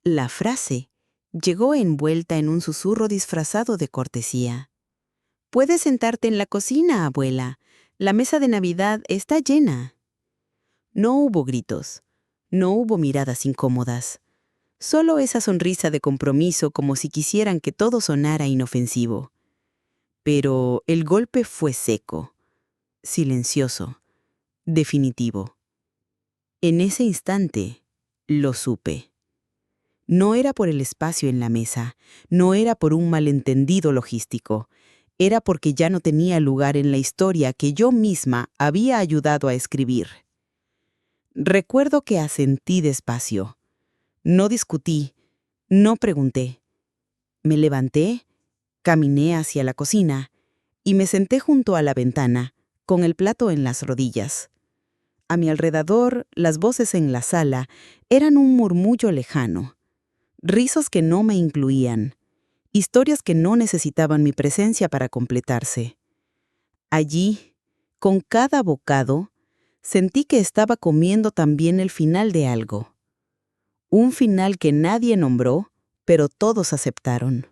La frase llegó envuelta en un susurro disfrazado de cortesía. «Puedes sentarte en la cocina, abuela. La mesa de Navidad está llena». No hubo gritos, no hubo miradas incómodas. Solo esa sonrisa de compromiso como si quisieran que todo sonara inofensivo. Pero el golpe fue seco, silencioso, definitivo. En ese instante, lo supe. No era por el espacio en la mesa, no era por un malentendido logístico, era porque ya no tenía lugar en la historia que yo misma había ayudado a escribir. Recuerdo que asentí despacio. No discutí, no pregunté. Me levanté, caminé hacia la cocina y me senté junto a la ventana, con el plato en las rodillas. A mi alrededor, las voces en la sala eran un murmullo lejano. Rizos que no me incluían, historias que no necesitaban mi presencia para completarse. Allí, con cada bocado, sentí que estaba comiendo también el final de algo. Un final que nadie nombró, pero todos aceptaron.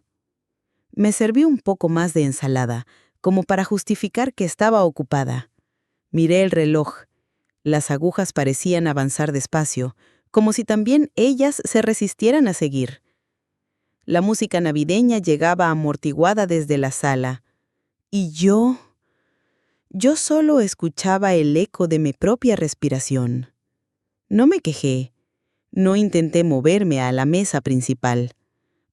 Me serví un poco más de ensalada, como para justificar que estaba ocupada. Miré el reloj. Las agujas parecían avanzar despacio, como si también ellas se resistieran a seguir. La música navideña llegaba amortiguada desde la sala, y yo solo escuchaba el eco de mi propia respiración. No me quejé, no intenté moverme a la mesa principal,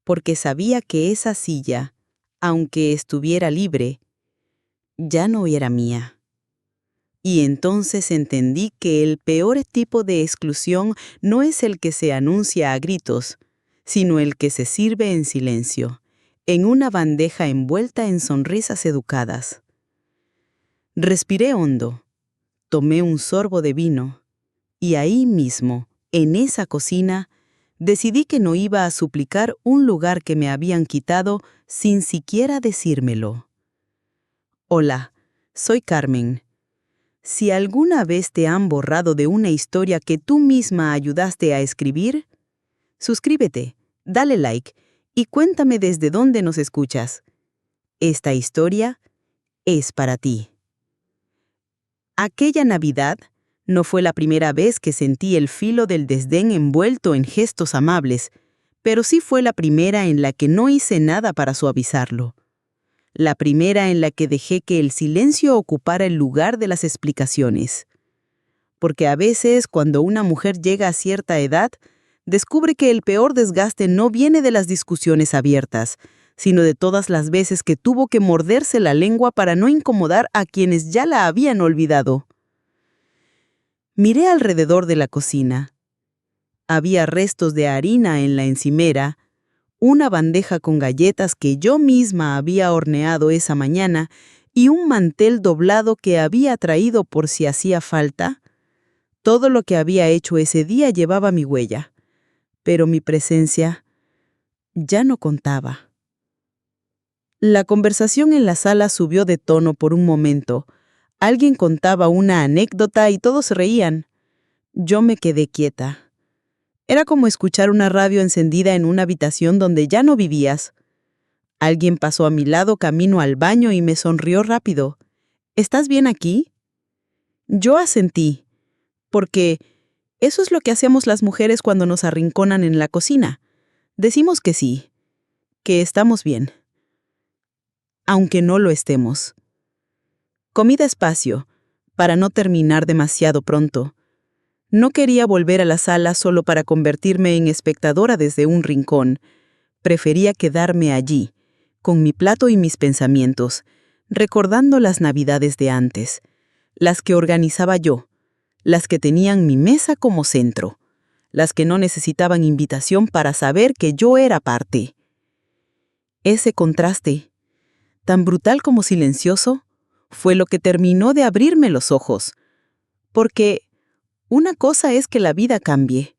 porque sabía que esa silla, aunque estuviera libre, ya no era mía. Y entonces entendí que el peor tipo de exclusión no es el que se anuncia a gritos, sino el que se sirve en silencio, en una bandeja envuelta en sonrisas educadas. Respiré hondo, tomé un sorbo de vino, y ahí mismo, en esa cocina, decidí que no iba a suplicar un lugar que me habían quitado sin siquiera decírmelo. Hola, soy Carmen. Si alguna vez te han borrado de una historia que tú misma ayudaste a escribir, suscríbete, dale like y cuéntame desde dónde nos escuchas. Esta historia es para ti. Aquella Navidad no fue la primera vez que sentí el filo del desdén envuelto en gestos amables, pero sí fue la primera en la que no hice nada para suavizarlo. La primera en la que dejé que el silencio ocupara el lugar de las explicaciones. Porque a veces, cuando una mujer llega a cierta edad, descubre que el peor desgaste no viene de las discusiones abiertas, sino de todas las veces que tuvo que morderse la lengua para no incomodar a quienes ya la habían olvidado. Miré alrededor de la cocina. Había restos de harina en la encimera, una bandeja con galletas que yo misma había horneado esa mañana y un mantel doblado que había traído por si hacía falta. Todo lo que había hecho ese día llevaba mi huella, pero mi presencia ya no contaba. La conversación en la sala subió de tono por un momento. Alguien contaba una anécdota y todos reían. Yo me quedé quieta. Era como escuchar una radio encendida en una habitación donde ya no vivías. Alguien pasó a mi lado camino al baño y me sonrió rápido. ¿Estás bien aquí? Yo asentí, porque eso es lo que hacemos las mujeres cuando nos arrinconan en la cocina. Decimos que sí, que estamos bien, aunque no lo estemos. Comí despacio, para no terminar demasiado pronto. No quería volver a la sala solo para convertirme en espectadora desde un rincón. Prefería quedarme allí, con mi plato y mis pensamientos, recordando las Navidades de antes, las que organizaba yo, las que tenían mi mesa como centro, las que no necesitaban invitación para saber que yo era parte. Ese contraste, tan brutal como silencioso, fue lo que terminó de abrirme los ojos, porque una cosa es que la vida cambie,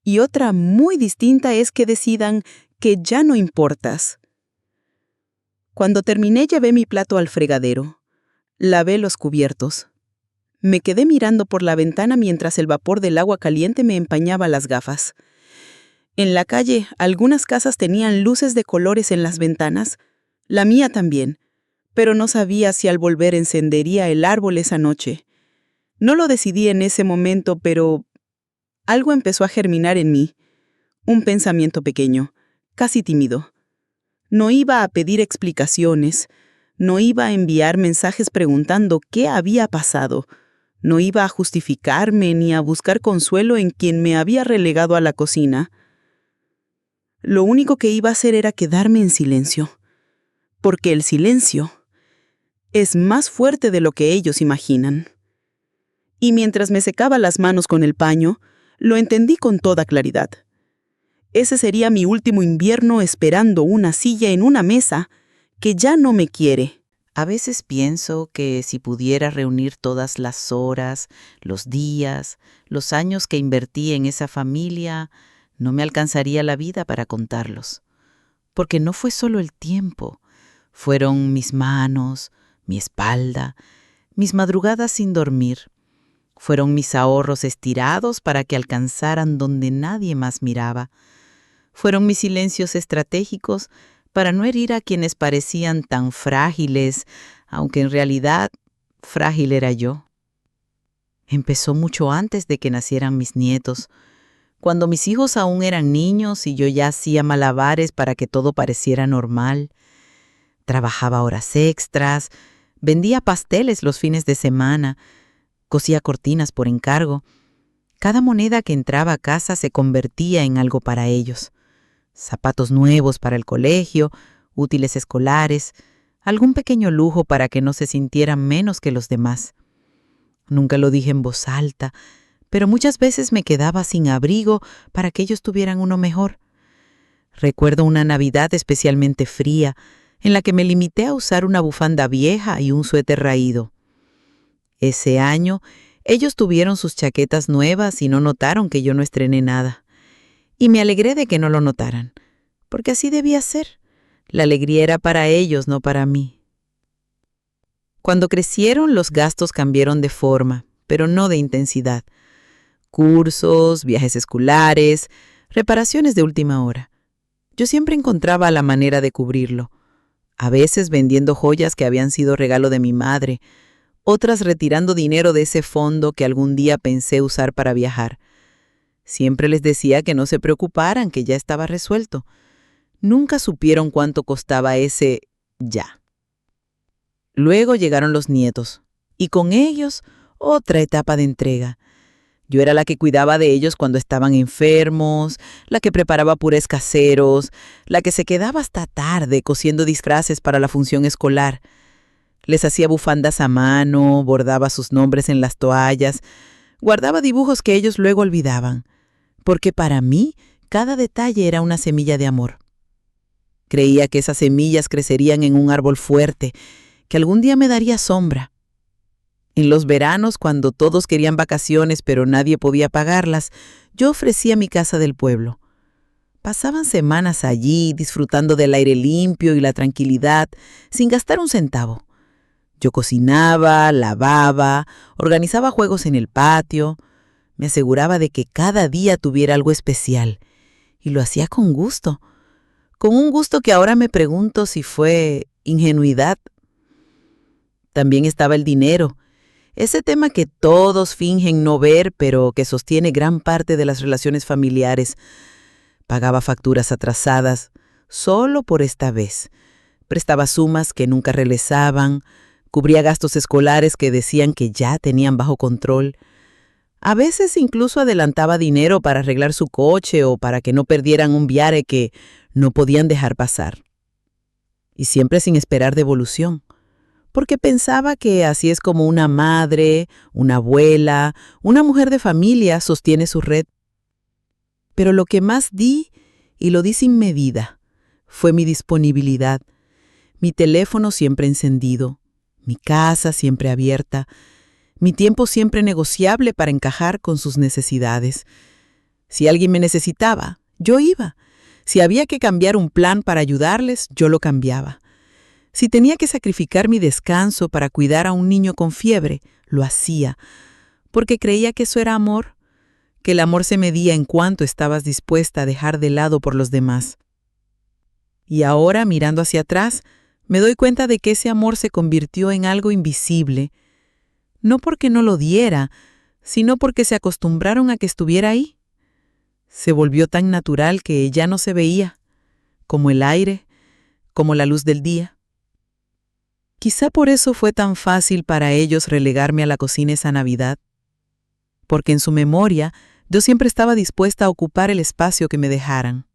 y otra muy distinta es que decidan que ya no importas. Cuando terminé, llevé mi plato al fregadero. Lavé los cubiertos. Me quedé mirando por la ventana mientras el vapor del agua caliente me empañaba las gafas. En la calle, algunas casas tenían luces de colores en las ventanas, la mía también, pero no sabía si al volver encendería el árbol esa noche. No lo decidí en ese momento, pero algo empezó a germinar en mí, un pensamiento pequeño, casi tímido. No iba a pedir explicaciones, no iba a enviar mensajes preguntando qué había pasado, no iba a justificarme ni a buscar consuelo en quien me había relegado a la cocina. Lo único que iba a hacer era quedarme en silencio, porque el silencio es más fuerte de lo que ellos imaginan. Y mientras me secaba las manos con el paño, lo entendí con toda claridad. Ese sería mi último invierno esperando una silla en una mesa que ya no me quiere. A veces pienso que si pudiera reunir todas las horas, los días, los años que invertí en esa familia, no me alcanzaría la vida para contarlos. Porque no fue solo el tiempo, fueron mis manos, mi espalda, mis madrugadas sin dormir. Fueron mis ahorros estirados para que alcanzaran donde nadie más miraba. Fueron mis silencios estratégicos para no herir a quienes parecían tan frágiles, aunque en realidad frágil era yo. Empezó mucho antes de que nacieran mis nietos, cuando mis hijos aún eran niños y yo ya hacía malabares para que todo pareciera normal. Trabajaba horas extras, vendía pasteles los fines de semana, cosía cortinas por encargo. Cada moneda que entraba a casa se convertía en algo para ellos. Zapatos nuevos para el colegio, útiles escolares, algún pequeño lujo para que no se sintieran menos que los demás. Nunca lo dije en voz alta, pero muchas veces me quedaba sin abrigo para que ellos tuvieran uno mejor. Recuerdo una Navidad especialmente fría, en la que me limité a usar una bufanda vieja y un suéter raído. Ese año, ellos tuvieron sus chaquetas nuevas y no notaron que yo no estrené nada. Y me alegré de que no lo notaran, porque así debía ser. La alegría era para ellos, no para mí. Cuando crecieron, los gastos cambiaron de forma, pero no de intensidad. Cursos, viajes escolares, reparaciones de última hora. Yo siempre encontraba la manera de cubrirlo. A veces vendiendo joyas que habían sido regalo de mi madre, otras retirando dinero de ese fondo que algún día pensé usar para viajar. Siempre les decía que no se preocuparan, que ya estaba resuelto. Nunca supieron cuánto costaba ese ya. Luego llegaron los nietos, y con ellos otra etapa de entrega. Yo era la que cuidaba de ellos cuando estaban enfermos, la que preparaba purés caseros, la que se quedaba hasta tarde cosiendo disfraces para la función escolar. Les hacía bufandas a mano, bordaba sus nombres en las toallas, guardaba dibujos que ellos luego olvidaban, porque para mí cada detalle era una semilla de amor. Creía que esas semillas crecerían en un árbol fuerte, que algún día me daría sombra. En los veranos, cuando todos querían vacaciones pero nadie podía pagarlas, yo ofrecía mi casa del pueblo. Pasaban semanas allí, disfrutando del aire limpio y la tranquilidad, sin gastar un centavo. Yo cocinaba, lavaba, organizaba juegos en el patio. Me aseguraba de que cada día tuviera algo especial. Y lo hacía con gusto. Con un gusto que ahora me pregunto si fue ingenuidad. También estaba el dinero. Ese tema que todos fingen no ver, pero que sostiene gran parte de las relaciones familiares. Pagaba facturas atrasadas, solo por esta vez. Prestaba sumas que nunca regresaban. Cubría gastos escolares que decían que ya tenían bajo control. A veces incluso adelantaba dinero para arreglar su coche o para que no perdieran un viaje que no podían dejar pasar. Y siempre sin esperar devolución, porque pensaba que así es como una madre, una abuela, una mujer de familia sostiene su red. Pero lo que más di, y lo di sin medida, fue mi disponibilidad, mi teléfono siempre encendido, mi casa siempre abierta, mi tiempo siempre negociable para encajar con sus necesidades. Si alguien me necesitaba, yo iba. Si había que cambiar un plan para ayudarles, yo lo cambiaba. Si tenía que sacrificar mi descanso para cuidar a un niño con fiebre, lo hacía, porque creía que eso era amor, que el amor se medía en cuánto estabas dispuesta a dejar de lado por los demás. Y ahora, mirando hacia atrás, me doy cuenta de que ese amor se convirtió en algo invisible, no porque no lo diera, sino porque se acostumbraron a que estuviera ahí. Se volvió tan natural que ya no se veía, como el aire, como la luz del día. Quizá por eso fue tan fácil para ellos relegarme a la cocina esa Navidad, porque en su memoria yo siempre estaba dispuesta a ocupar el espacio que me dejaran.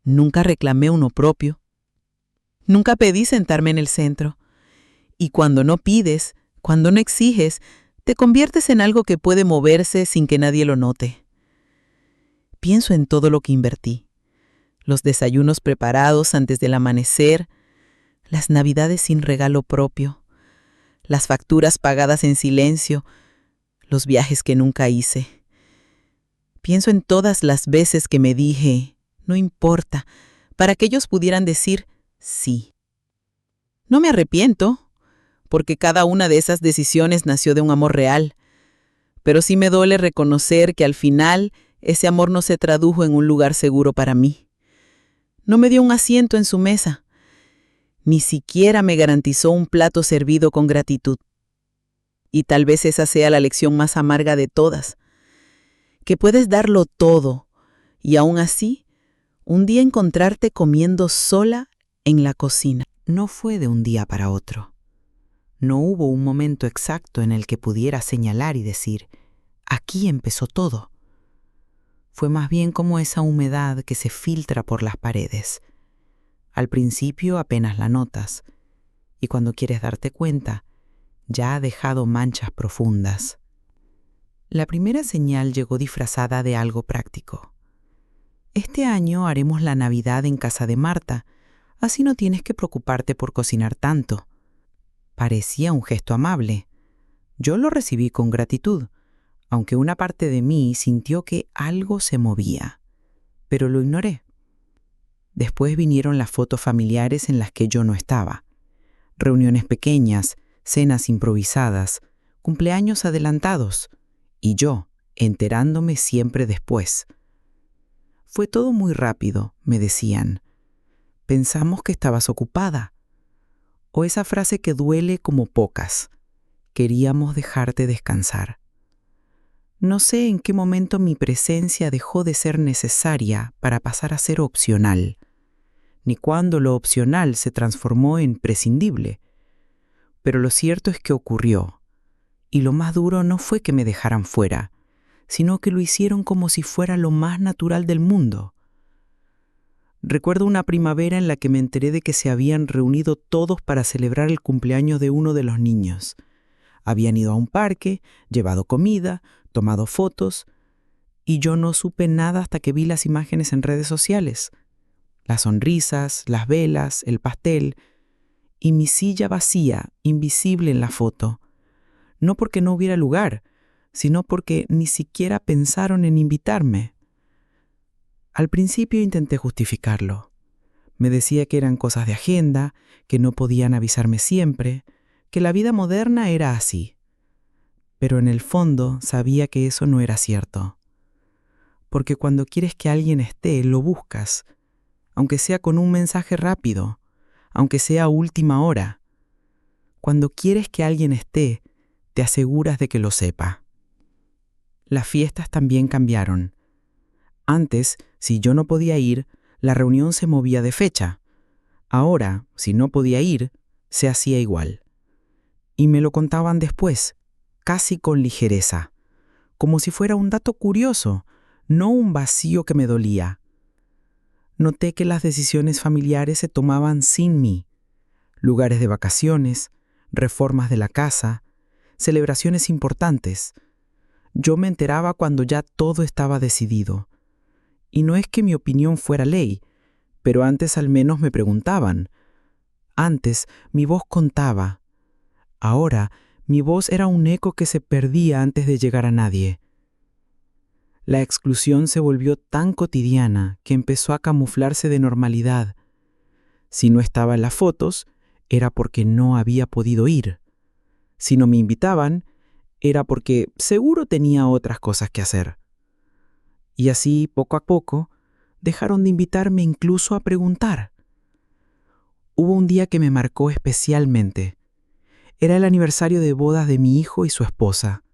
Nunca reclamé uno propio. Nunca pedí sentarme en el centro. Y cuando no pides, cuando no exiges, te conviertes en algo que puede moverse sin que nadie lo note. Pienso en todo lo que invertí. Los desayunos preparados antes del amanecer, las navidades sin regalo propio, las facturas pagadas en silencio, los viajes que nunca hice. Pienso en todas las veces que me dije, no importa, para que ellos pudieran decir sí. No me arrepiento, porque cada una de esas decisiones nació de un amor real, pero sí me duele reconocer que al final ese amor no se tradujo en un lugar seguro para mí. No me dio un asiento en su mesa. Ni siquiera me garantizó un plato servido con gratitud. Y tal vez esa sea la lección más amarga de todas, que puedes darlo todo y aún así, un día encontrarte comiendo sola en la cocina. No fue de un día para otro. No hubo un momento exacto en el que pudiera señalar y decir, aquí empezó todo. Fue más bien como esa humedad que se filtra por las paredes. Al principio apenas la notas, y cuando quieres darte cuenta, ya ha dejado manchas profundas. La primera señal llegó disfrazada de algo práctico. Este año haremos la Navidad en casa de Marta, así no tienes que preocuparte por cocinar tanto. Parecía un gesto amable. Yo lo recibí con gratitud, aunque una parte de mí sintió que algo se movía, pero lo ignoré. Después vinieron las fotos familiares en las que yo no estaba. Reuniones pequeñas, cenas improvisadas, cumpleaños adelantados, y yo, enterándome siempre después. Fue todo muy rápido, me decían. Pensamos que estabas ocupada. O esa frase que duele como pocas. Queríamos dejarte descansar. No sé en qué momento mi presencia dejó de ser necesaria para pasar a ser opcional, ni cuándo lo opcional se transformó en prescindible. Pero lo cierto es que ocurrió, y lo más duro no fue que me dejaran fuera, sino que lo hicieron como si fuera lo más natural del mundo. Recuerdo una primavera en la que me enteré de que se habían reunido todos para celebrar el cumpleaños de uno de los niños. Habían ido a un parque, llevado comida, tomado fotos, y yo no supe nada hasta que vi las imágenes en redes sociales. Las sonrisas, las velas, el pastel, y mi silla vacía, invisible en la foto. No porque no hubiera lugar, sino porque ni siquiera pensaron en invitarme. Al principio intenté justificarlo. Me decía que eran cosas de agenda, que no podían avisarme siempre, que la vida moderna era así. Pero en el fondo sabía que eso no era cierto. Porque cuando quieres que alguien esté, lo buscas, aunque sea con un mensaje rápido, aunque sea a última hora. Cuando quieres que alguien esté, te aseguras de que lo sepa. Las fiestas también cambiaron. Antes, si yo no podía ir, la reunión se movía de fecha. Ahora, si no podía ir, se hacía igual. Y me lo contaban después, casi con ligereza, como si fuera un dato curioso, no un vacío que me dolía. Noté que las decisiones familiares se tomaban sin mí. Lugares de vacaciones, reformas de la casa, celebraciones importantes. Yo me enteraba cuando ya todo estaba decidido. Y no es que mi opinión fuera ley, pero antes al menos me preguntaban. Antes mi voz contaba. Ahora mi voz era un eco que se perdía antes de llegar a nadie. La exclusión se volvió tan cotidiana que empezó a camuflarse de normalidad. Si no estaba en las fotos, era porque no había podido ir. Si no me invitaban, era porque seguro tenía otras cosas que hacer. Y así, poco a poco, dejaron de invitarme incluso a preguntar. Hubo un día que me marcó especialmente. Era el aniversario de bodas de mi hijo y su esposa.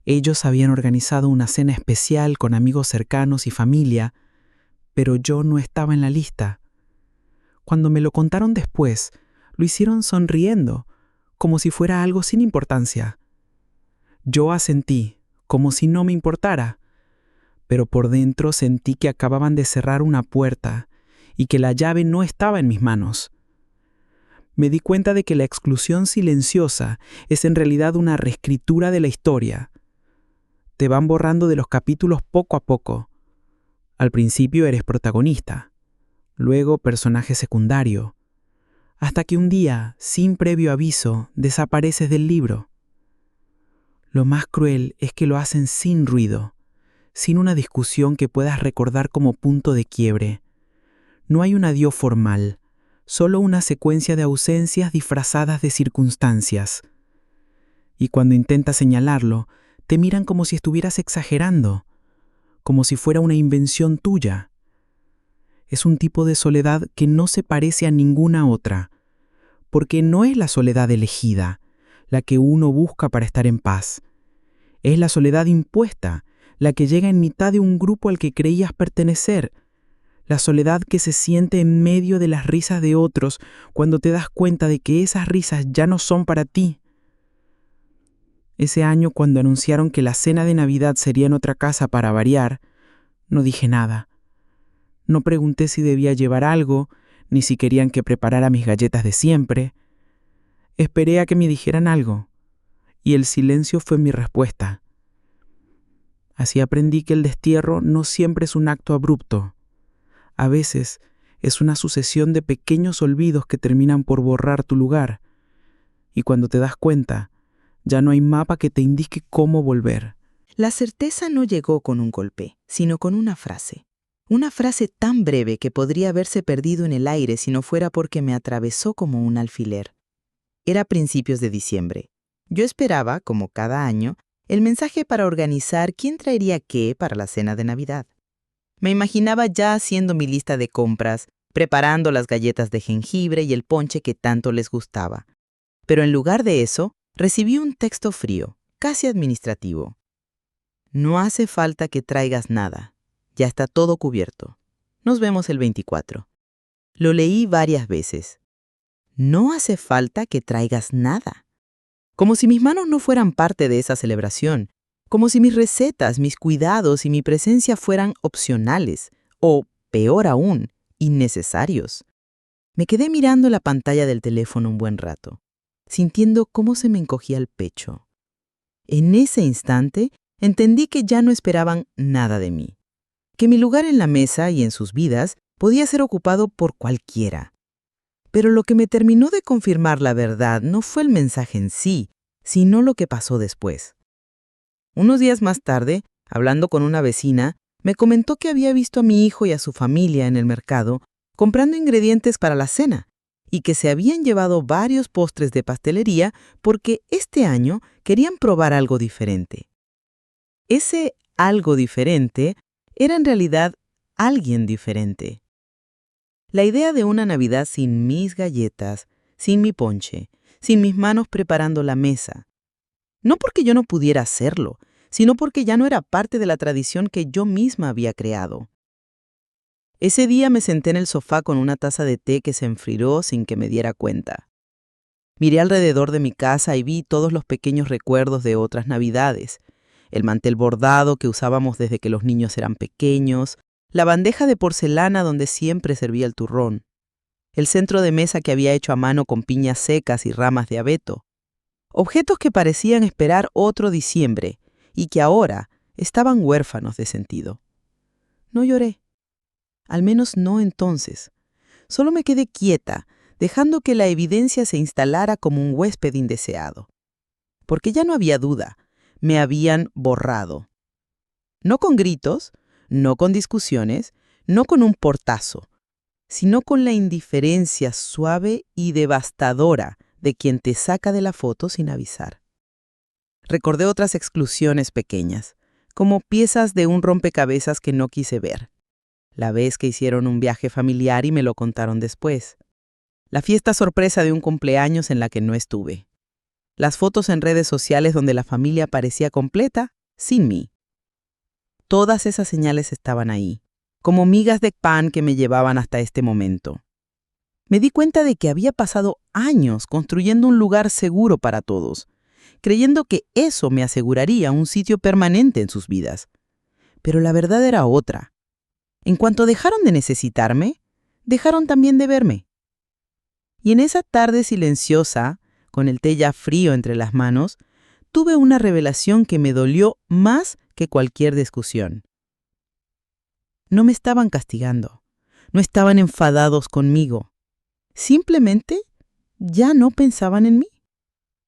Ellos habían organizado una cena especial con amigos cercanos y familia, pero yo no estaba en la lista. Cuando me lo contaron después, lo hicieron sonriendo, como si fuera algo sin importancia. Yo asentí, como si no me importara, pero por dentro sentí que acababan de cerrar una puerta y que la llave no estaba en mis manos. Me di cuenta de que la exclusión silenciosa es en realidad una reescritura de la historia. Te van borrando de los capítulos poco a poco. Al principio eres protagonista, luego personaje secundario, hasta que un día, sin previo aviso, desapareces del libro. Lo más cruel es que lo hacen sin ruido, sin una discusión que puedas recordar como punto de quiebre. No hay un adiós formal, solo una secuencia de ausencias disfrazadas de circunstancias. Y cuando intentas señalarlo, te miran como si estuvieras exagerando, como si fuera una invención tuya. Es un tipo de soledad que no se parece a ninguna otra, porque no es la soledad elegida, la que uno busca para estar en paz. Es la soledad impuesta, la que llega en mitad de un grupo al que creías pertenecer, la soledad que se siente en medio de las risas de otros cuando te das cuenta de que esas risas ya no son para ti. Ese año, cuando anunciaron que la cena de Navidad sería en otra casa para variar, no dije nada. No pregunté si debía llevar algo, ni si querían que preparara mis galletas de siempre. Esperé a que me dijeran algo, y el silencio fue mi respuesta. Así aprendí que el destierro no siempre es un acto abrupto. A veces es una sucesión de pequeños olvidos que terminan por borrar tu lugar, y cuando te das cuenta, ya no hay mapa que te indique cómo volver. La certeza no llegó con un golpe, sino con una frase. Una frase tan breve que podría haberse perdido en el aire si no fuera porque me atravesó como un alfiler. Era principios de diciembre. Yo esperaba, como cada año, el mensaje para organizar quién traería qué para la cena de Navidad. Me imaginaba ya haciendo mi lista de compras, preparando las galletas de jengibre y el ponche que tanto les gustaba. Pero en lugar de eso, recibí un texto frío, casi administrativo. No hace falta que traigas nada. Ya está todo cubierto. Nos vemos el 24. Lo leí varias veces. No hace falta que traigas nada. Como si mis manos no fueran parte de esa celebración. Como si mis recetas, mis cuidados y mi presencia fueran opcionales. O, peor aún, innecesarios. Me quedé mirando la pantalla del teléfono un buen rato, sintiendo cómo se me encogía el pecho. En ese instante, entendí que ya no esperaban nada de mí. Que mi lugar en la mesa y en sus vidas podía ser ocupado por cualquiera. Pero lo que me terminó de confirmar la verdad no fue el mensaje en sí, sino lo que pasó después. Unos días más tarde, hablando con una vecina, me comentó que había visto a mi hijo y a su familia en el mercado comprando ingredientes para la cena y que se habían llevado varios postres de pastelería porque este año querían probar algo diferente. Ese algo diferente era en realidad alguien diferente. La idea de una Navidad sin mis galletas, sin mi ponche, sin mis manos preparando la mesa. No porque yo no pudiera hacerlo, sino porque ya no era parte de la tradición que yo misma había creado. Ese día me senté en el sofá con una taza de té que se enfrió sin que me diera cuenta. Miré alrededor de mi casa y vi todos los pequeños recuerdos de otras Navidades. El mantel bordado que usábamos desde que los niños eran pequeños, la bandeja de porcelana donde siempre servía el turrón, el centro de mesa que había hecho a mano con piñas secas y ramas de abeto, objetos que parecían esperar otro diciembre y que ahora estaban huérfanos de sentido. No lloré, al menos no entonces. Solo me quedé quieta, dejando que la evidencia se instalara como un huésped indeseado. Porque ya no había duda, me habían borrado. No con gritos, no con discusiones, no con un portazo, sino con la indiferencia suave y devastadora de quien te saca de la foto sin avisar. Recordé otras exclusiones pequeñas, como piezas de un rompecabezas que no quise ver. La vez que hicieron un viaje familiar y me lo contaron después. La fiesta sorpresa de un cumpleaños en la que no estuve. Las fotos en redes sociales donde la familia parecía completa, sin mí. Todas esas señales estaban ahí, como migas de pan que me llevaban hasta este momento. Me di cuenta de que había pasado años construyendo un lugar seguro para todos, creyendo que eso me aseguraría un sitio permanente en sus vidas. Pero la verdad era otra. En cuanto dejaron de necesitarme, dejaron también de verme. Y en esa tarde silenciosa, con el té ya frío entre las manos, tuve una revelación que me dolió más que cualquier discusión. No me estaban castigando, no estaban enfadados conmigo. Simplemente ya no pensaban en mí.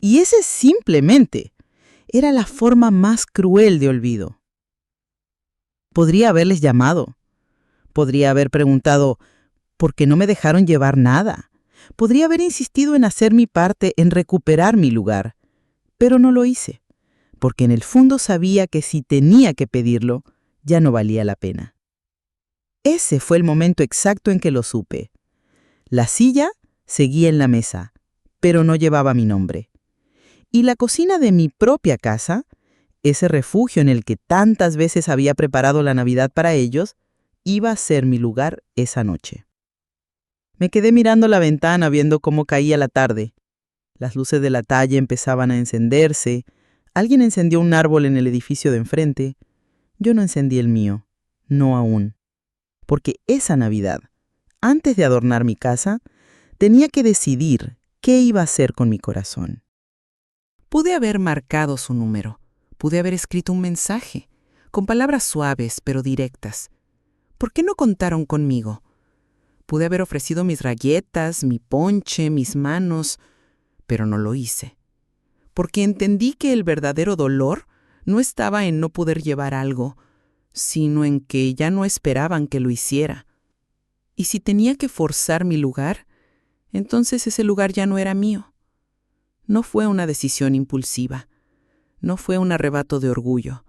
Y ese simplemente era la forma más cruel de olvido. Podría haberles llamado. Podría haber preguntado, ¿por qué no me dejaron llevar nada? Podría haber insistido en hacer mi parte, en recuperar mi lugar. Pero no lo hice, porque en el fondo sabía que si tenía que pedirlo, ya no valía la pena. Ese fue el momento exacto en que lo supe. La silla seguía en la mesa, pero no llevaba mi nombre. Y la cocina de mi propia casa, ese refugio en el que tantas veces había preparado la Navidad para ellos, iba a ser mi lugar esa noche. Me quedé mirando la ventana viendo cómo caía la tarde. Las luces de la calle empezaban a encenderse. Alguien encendió un árbol en el edificio de enfrente. Yo no encendí el mío, no aún. Porque esa Navidad, antes de adornar mi casa, tenía que decidir qué iba a hacer con mi corazón. Pude haber marcado su número, pude haber escrito un mensaje, con palabras suaves pero directas. ¿Por qué no contaron conmigo? Pude haber ofrecido mis galletas, mi ponche, mis manos, pero no lo hice. Porque entendí que el verdadero dolor no estaba en no poder llevar algo, sino en que ya no esperaban que lo hiciera. Y si tenía que forzar mi lugar, entonces ese lugar ya no era mío. No fue una decisión impulsiva, no fue un arrebato de orgullo.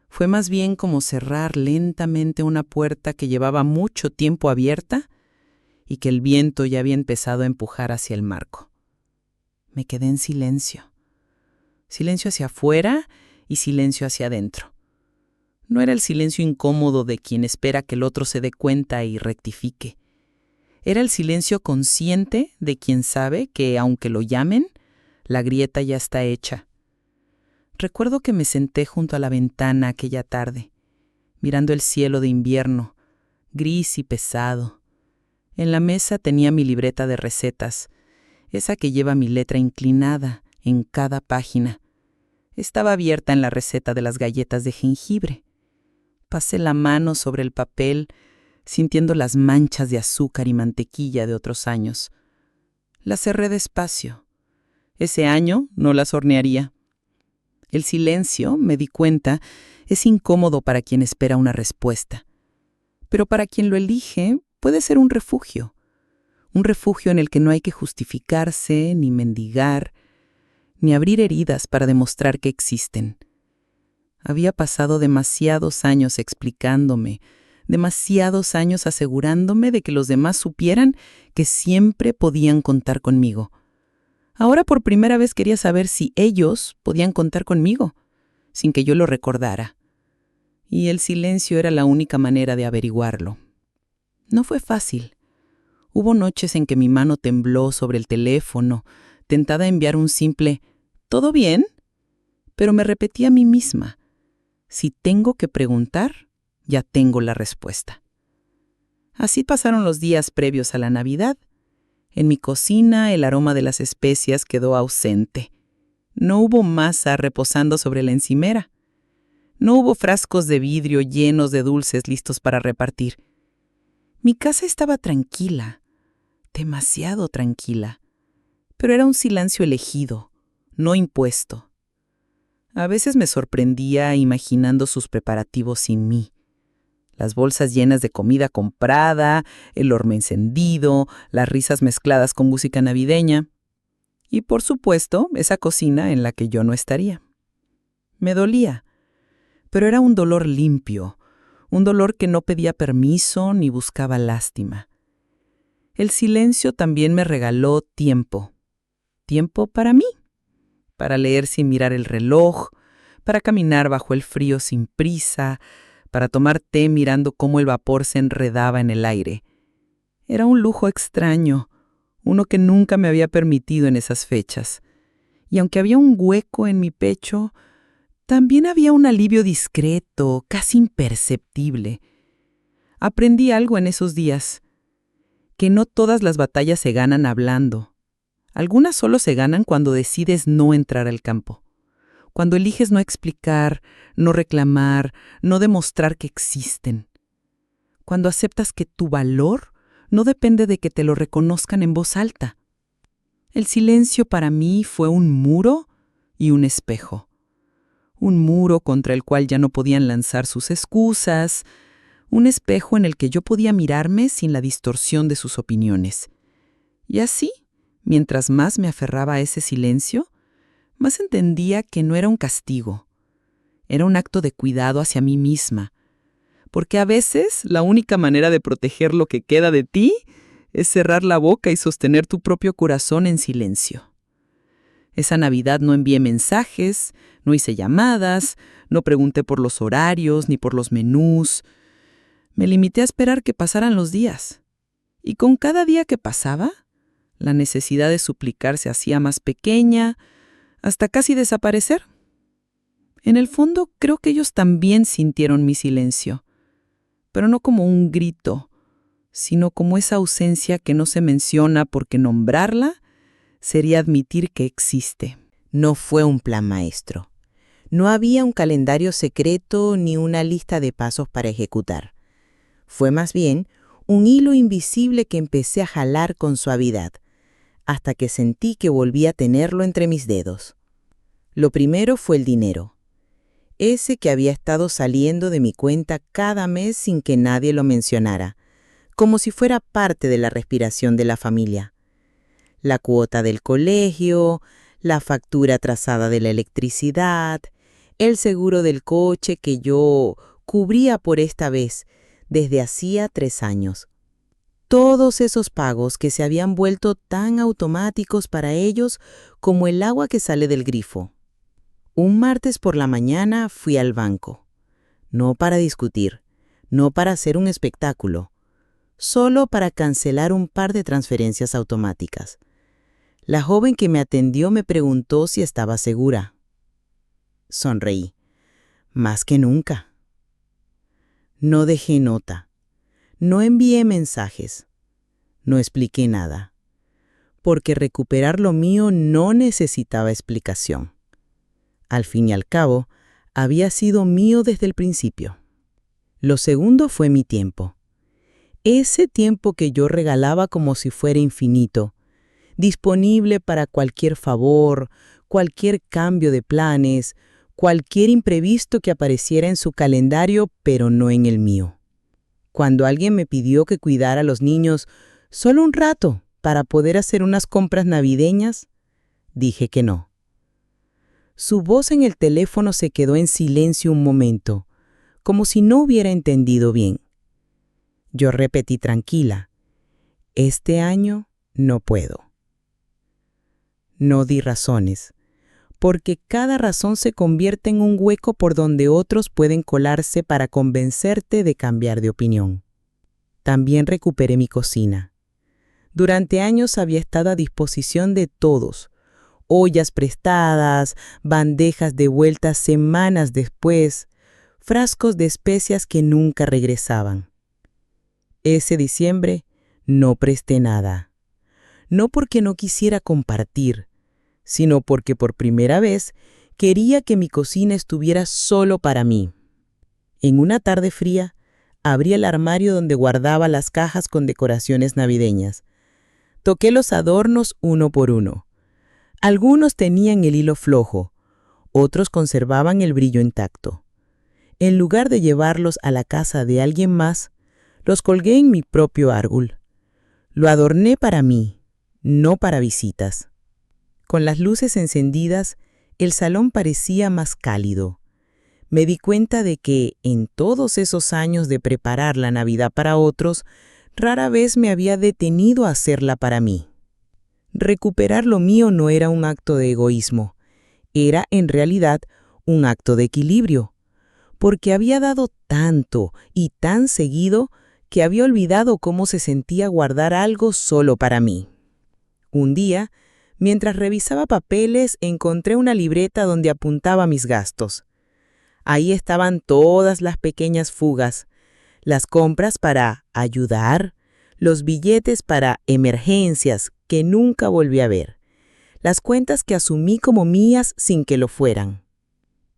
Fue más bien como cerrar lentamente una puerta que llevaba mucho tiempo abierta y que el viento ya había empezado a empujar hacia el marco. Me quedé en silencio. Silencio hacia afuera y silencio hacia adentro. No era el silencio incómodo de quien espera que el otro se dé cuenta y rectifique. Era el silencio consciente de quien sabe que, aunque lo llamen, la grieta ya está hecha. Recuerdo que me senté junto a la ventana aquella tarde, mirando el cielo de invierno, gris y pesado. En la mesa tenía mi libreta de recetas, esa que lleva mi letra inclinada en cada página. Estaba abierta en la receta de las galletas de jengibre. Pasé la mano sobre el papel, sintiendo las manchas de azúcar y mantequilla de otros años. Las cerré despacio. Ese año no las hornearía. El silencio, me di cuenta, es incómodo para quien espera una respuesta. Pero para quien lo elige, puede ser un refugio. Un refugio en el que no hay que justificarse, ni mendigar, ni abrir heridas para demostrar que existen. Había pasado demasiados años explicándome, demasiados años asegurándome de que los demás supieran que siempre podían contar conmigo. Ahora por primera vez quería saber si ellos podían contar conmigo, sin que yo lo recordara. Y el silencio era la única manera de averiguarlo. No fue fácil. Hubo noches en que mi mano tembló sobre el teléfono, tentada a enviar un simple «¿Todo bien?», pero me repetí a mí misma: si tengo que preguntar, ya tengo la respuesta. Así pasaron los días previos a la Navidad. En mi cocina el aroma de las especias quedó ausente. No hubo masa reposando sobre la encimera. No hubo frascos de vidrio llenos de dulces listos para repartir. Mi casa estaba tranquila, demasiado tranquila, pero era un silencio elegido, no impuesto. A veces me sorprendía imaginando sus preparativos sin mí. Las bolsas llenas de comida comprada, el horno encendido, las risas mezcladas con música navideña. Y por supuesto, esa cocina en la que yo no estaría. Me dolía. Pero era un dolor limpio, un dolor que no pedía permiso ni buscaba lástima. El silencio también me regaló tiempo. Tiempo para mí, para leer sin mirar el reloj, para caminar bajo el frío sin prisa, para tomar té mirando cómo el vapor se enredaba en el aire. Era un lujo extraño, uno que nunca me había permitido en esas fechas. Y aunque había un hueco en mi pecho, también había un alivio discreto, casi imperceptible. Aprendí algo en esos días, que no todas las batallas se ganan hablando. Algunas solo se ganan cuando decides no entrar al campo. Cuando eliges no explicar, no reclamar, no demostrar que existen. Cuando aceptas que tu valor no depende de que te lo reconozcan en voz alta. El silencio para mí fue un muro y un espejo. Un muro contra el cual ya no podían lanzar sus excusas, un espejo en el que yo podía mirarme sin la distorsión de sus opiniones. Y así, mientras más me aferraba a ese silencio, más entendía que no era un castigo. Era un acto de cuidado hacia mí misma. Porque a veces la única manera de proteger lo que queda de ti es cerrar la boca y sostener tu propio corazón en silencio. Esa Navidad no envié mensajes, no hice llamadas, no pregunté por los horarios ni por los menús. Me limité a esperar que pasaran los días. Y con cada día que pasaba, la necesidad de suplicar se hacía más pequeña, hasta casi desaparecer. En el fondo, creo que ellos también sintieron mi silencio, pero no como un grito, sino como esa ausencia que no se menciona porque nombrarla sería admitir que existe. No fue un plan maestro. No había un calendario secreto ni una lista de pasos para ejecutar. Fue más bien un hilo invisible que empecé a jalar con suavidad, hasta que sentí que volví a tenerlo entre mis dedos. Lo primero fue el dinero. Ese que había estado saliendo de mi cuenta cada mes sin que nadie lo mencionara, como si fuera parte de la respiración de la familia. La cuota del colegio, la factura atrasada de la electricidad, el seguro del coche que yo cubría por esta vez desde hacía 3 años. Todos esos pagos que se habían vuelto tan automáticos para ellos como el agua que sale del grifo. Un martes por la mañana fui al banco. No para discutir, no para hacer un espectáculo, solo para cancelar un par de transferencias automáticas. La joven que me atendió me preguntó si estaba segura. Sonreí. Más que nunca. No dejé nota. No envié mensajes. No expliqué nada. Porque recuperar lo mío no necesitaba explicación. Al fin y al cabo, había sido mío desde el principio. Lo segundo fue mi tiempo. Ese tiempo que yo regalaba como si fuera infinito, disponible para cualquier favor, cualquier cambio de planes, cualquier imprevisto que apareciera en su calendario, pero no en el mío. Cuando alguien me pidió que cuidara a los niños solo un rato para poder hacer unas compras navideñas, dije que no. Su voz en el teléfono se quedó en silencio un momento, como si no hubiera entendido bien. Yo repetí tranquila, este año no puedo. No di razones, porque cada razón se convierte en un hueco por donde otros pueden colarse para convencerte de cambiar de opinión. También recuperé mi cocina. Durante años había estado a disposición de todos. Ollas prestadas, bandejas devueltas semanas después, frascos de especias que nunca regresaban. Ese diciembre no presté nada. No porque no quisiera compartir, sino porque por primera vez quería que mi cocina estuviera solo para mí. En una tarde fría, abrí el armario donde guardaba las cajas con decoraciones navideñas. Toqué los adornos uno por uno. Algunos tenían el hilo flojo, otros conservaban el brillo intacto. En lugar de llevarlos a la casa de alguien más, los colgué en mi propio árbol. Lo adorné para mí, no para visitas. Con las luces encendidas, el salón parecía más cálido. me di cuenta de que, en todos esos años de preparar la Navidad para otros, rara vez me había detenido a hacerla para mí. Recuperar lo mío no era un acto de egoísmo, era en realidad un acto de equilibrio, porque había dado tanto y tan seguido que había olvidado cómo se sentía guardar algo solo para mí. Un día, mientras revisaba papeles, encontré una libreta donde apuntaba mis gastos. Ahí estaban todas las pequeñas fugas, las compras para ayudar, los billetes para emergencias que nunca volví a ver, las cuentas que asumí como mías sin que lo fueran.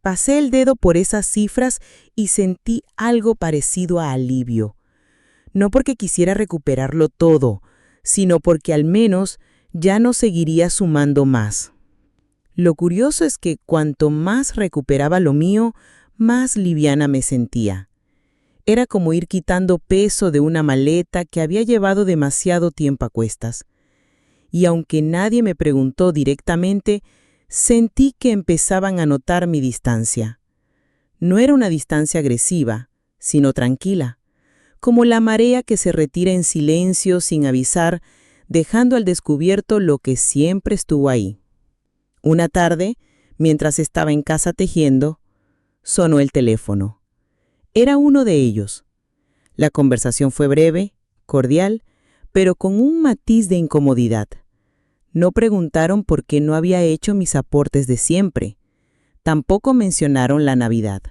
Pasé el dedo por esas cifras y sentí algo parecido a alivio. No porque quisiera recuperarlo todo, sino porque al menos ya no seguiría sumando más. Lo curioso es que cuanto más recuperaba lo mío, más liviana me sentía. Era como ir quitando peso de una maleta que había llevado demasiado tiempo a cuestas. Y aunque nadie me preguntó directamente, sentí que empezaban a notar mi distancia. No era una distancia agresiva, sino tranquila, como la marea que se retira en silencio sin avisar, dejando al descubierto lo que siempre estuvo ahí. Una tarde, mientras estaba en casa tejiendo, sonó el teléfono. Era uno de ellos. La conversación fue breve, cordial, pero con un matiz de incomodidad. No preguntaron por qué no había hecho mis aportes de siempre. Tampoco mencionaron la Navidad.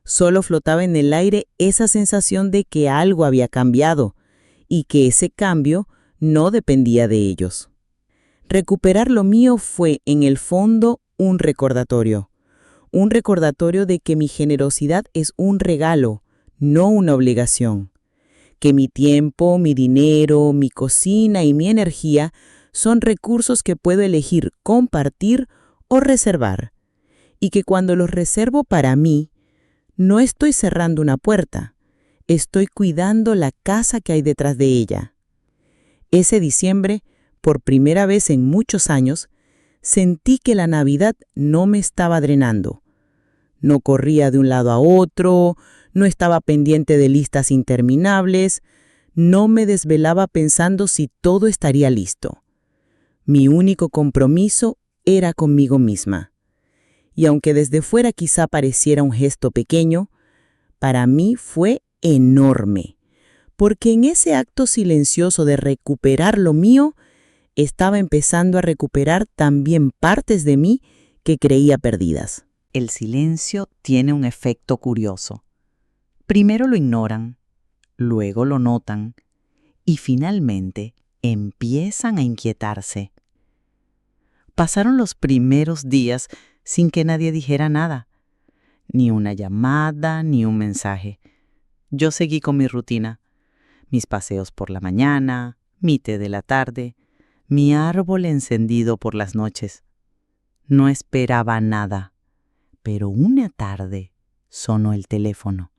Solo flotaba en el aire esa sensación de que algo había cambiado y que ese cambio no dependía de ellos. Recuperar lo mío fue, en el fondo, un recordatorio de que mi generosidad es un regalo, no una obligación, que mi tiempo, mi dinero, mi cocina y mi energía son recursos que puedo elegir compartir o reservar, y que cuando los reservo para mí, no estoy cerrando una puerta, estoy cuidando la casa que hay detrás de ella. Ese diciembre, por primera vez en muchos años, sentí que la Navidad no me estaba drenando. No corría de un lado a otro, no estaba pendiente de listas interminables, no me desvelaba pensando si todo estaría listo. Mi único compromiso era conmigo misma. Y aunque desde fuera quizá pareciera un gesto pequeño, para mí fue enorme, porque en ese acto silencioso de recuperar lo mío, estaba empezando a recuperar también partes de mí que creía perdidas. El silencio tiene un efecto curioso. Primero lo ignoran, luego lo notan y finalmente empiezan a inquietarse. Pasaron los primeros días sin que nadie dijera nada, ni una llamada, ni un mensaje. Yo seguí con mi rutina, mis paseos por la mañana, mi té de la tarde, mi árbol encendido por las noches. No esperaba nada, pero una tarde sonó el teléfono.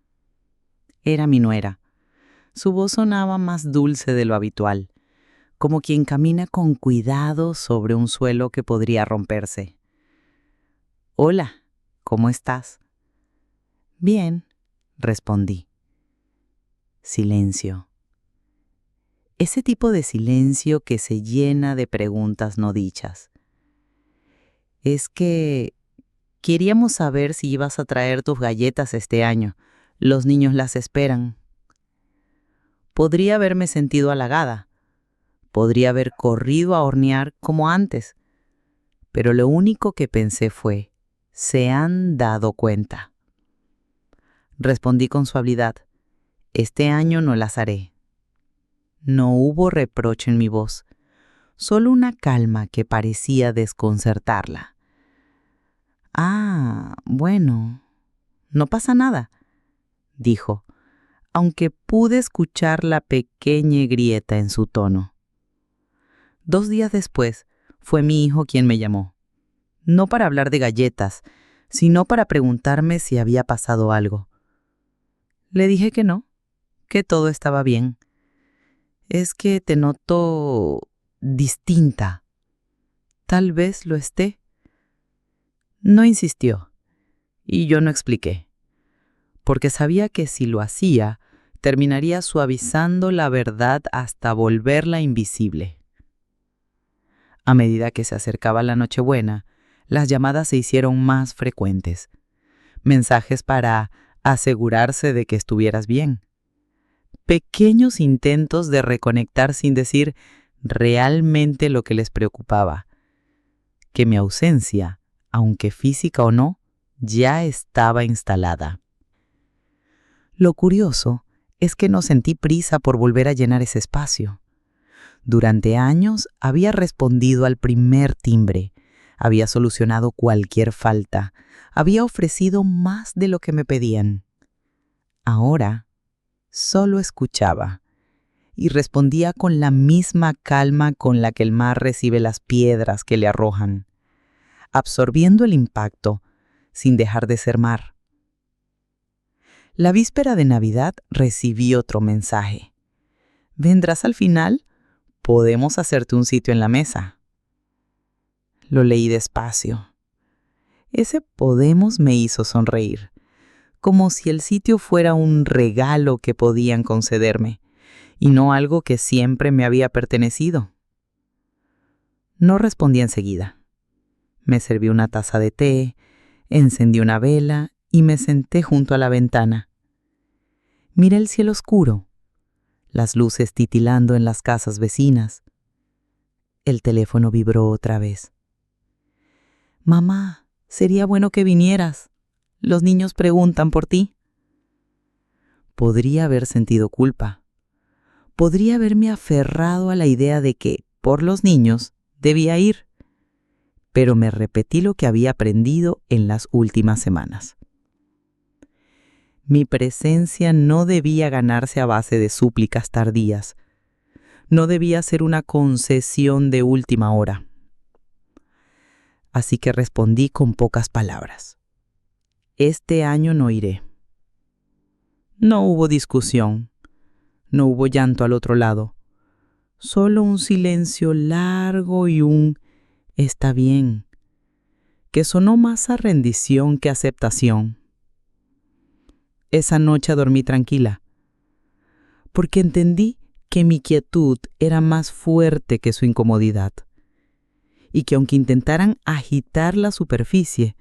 Era mi nuera. Su voz sonaba más dulce de lo habitual, como quien camina con cuidado sobre un suelo que podría romperse. «Hola, ¿cómo estás?» «Bien», respondí. Silencio. Ese tipo de silencio que se llena de preguntas no dichas. Es que queríamos saber si ibas a traer tus galletas este año. Los niños las esperan. Podría haberme sentido halagada. Podría haber corrido a hornear como antes. Pero lo único que pensé fue, ¿se han dado cuenta? Respondí con suavidad, este año no las haré. No hubo reproche en mi voz, solo una calma que parecía desconcertarla. «Ah, bueno, no pasa nada», dijo, aunque pude escuchar la pequeña grieta en su tono. 2 días después, fue mi hijo quien me llamó. No para hablar de galletas, sino para preguntarme si había pasado algo. Le dije que no, que todo estaba bien. «Es que te noto distinta». «Tal vez lo esté». No insistió, y yo no expliqué. porque sabía que si lo hacía, terminaría suavizando la verdad hasta volverla invisible. A medida que se acercaba la Nochebuena, las llamadas se hicieron más frecuentes. Mensajes para asegurarse de que estuvieras bien. Pequeños intentos de reconectar sin decir realmente lo que les preocupaba. Que mi ausencia, aunque física o no, ya estaba instalada. Lo curioso es que no sentí prisa por volver a llenar ese espacio. Durante años había respondido al primer timbre, había solucionado cualquier falta, había ofrecido más de lo que me pedían. Ahora solo escuchaba y respondía con la misma calma con la que el mar recibe las piedras que le arrojan, absorbiendo el impacto sin dejar de ser mar. La víspera de Navidad recibí otro mensaje. ¿Vendrás al final? Podemos hacerte un sitio en la mesa. Lo leí despacio. Ese podemos me hizo sonreír, como si el sitio fuera un regalo que podían concederme, y no algo que siempre me había pertenecido. No respondí enseguida. Me serví una taza de té, encendí una vela y me senté junto a la ventana. Miré el cielo oscuro, las luces titilando en las casas vecinas. El teléfono vibró otra vez. Mamá, sería bueno que vinieras. Los niños preguntan por ti. Podría haber sentido culpa. Podría haberme aferrado a la idea de que, por los niños, debía ir. Pero me repetí lo que había aprendido en las últimas semanas. Mi presencia no debía ganarse a base de súplicas tardías. No debía ser una concesión de última hora. Así que respondí con pocas palabras. Este año no iré. No hubo discusión. No hubo llanto al otro lado. Solo un silencio largo y un «está bien», que sonó más a rendición que aceptación. Esa noche dormí tranquila, porque entendí que mi quietud era más fuerte que su incomodidad, y que aunque intentaran agitar la superficie,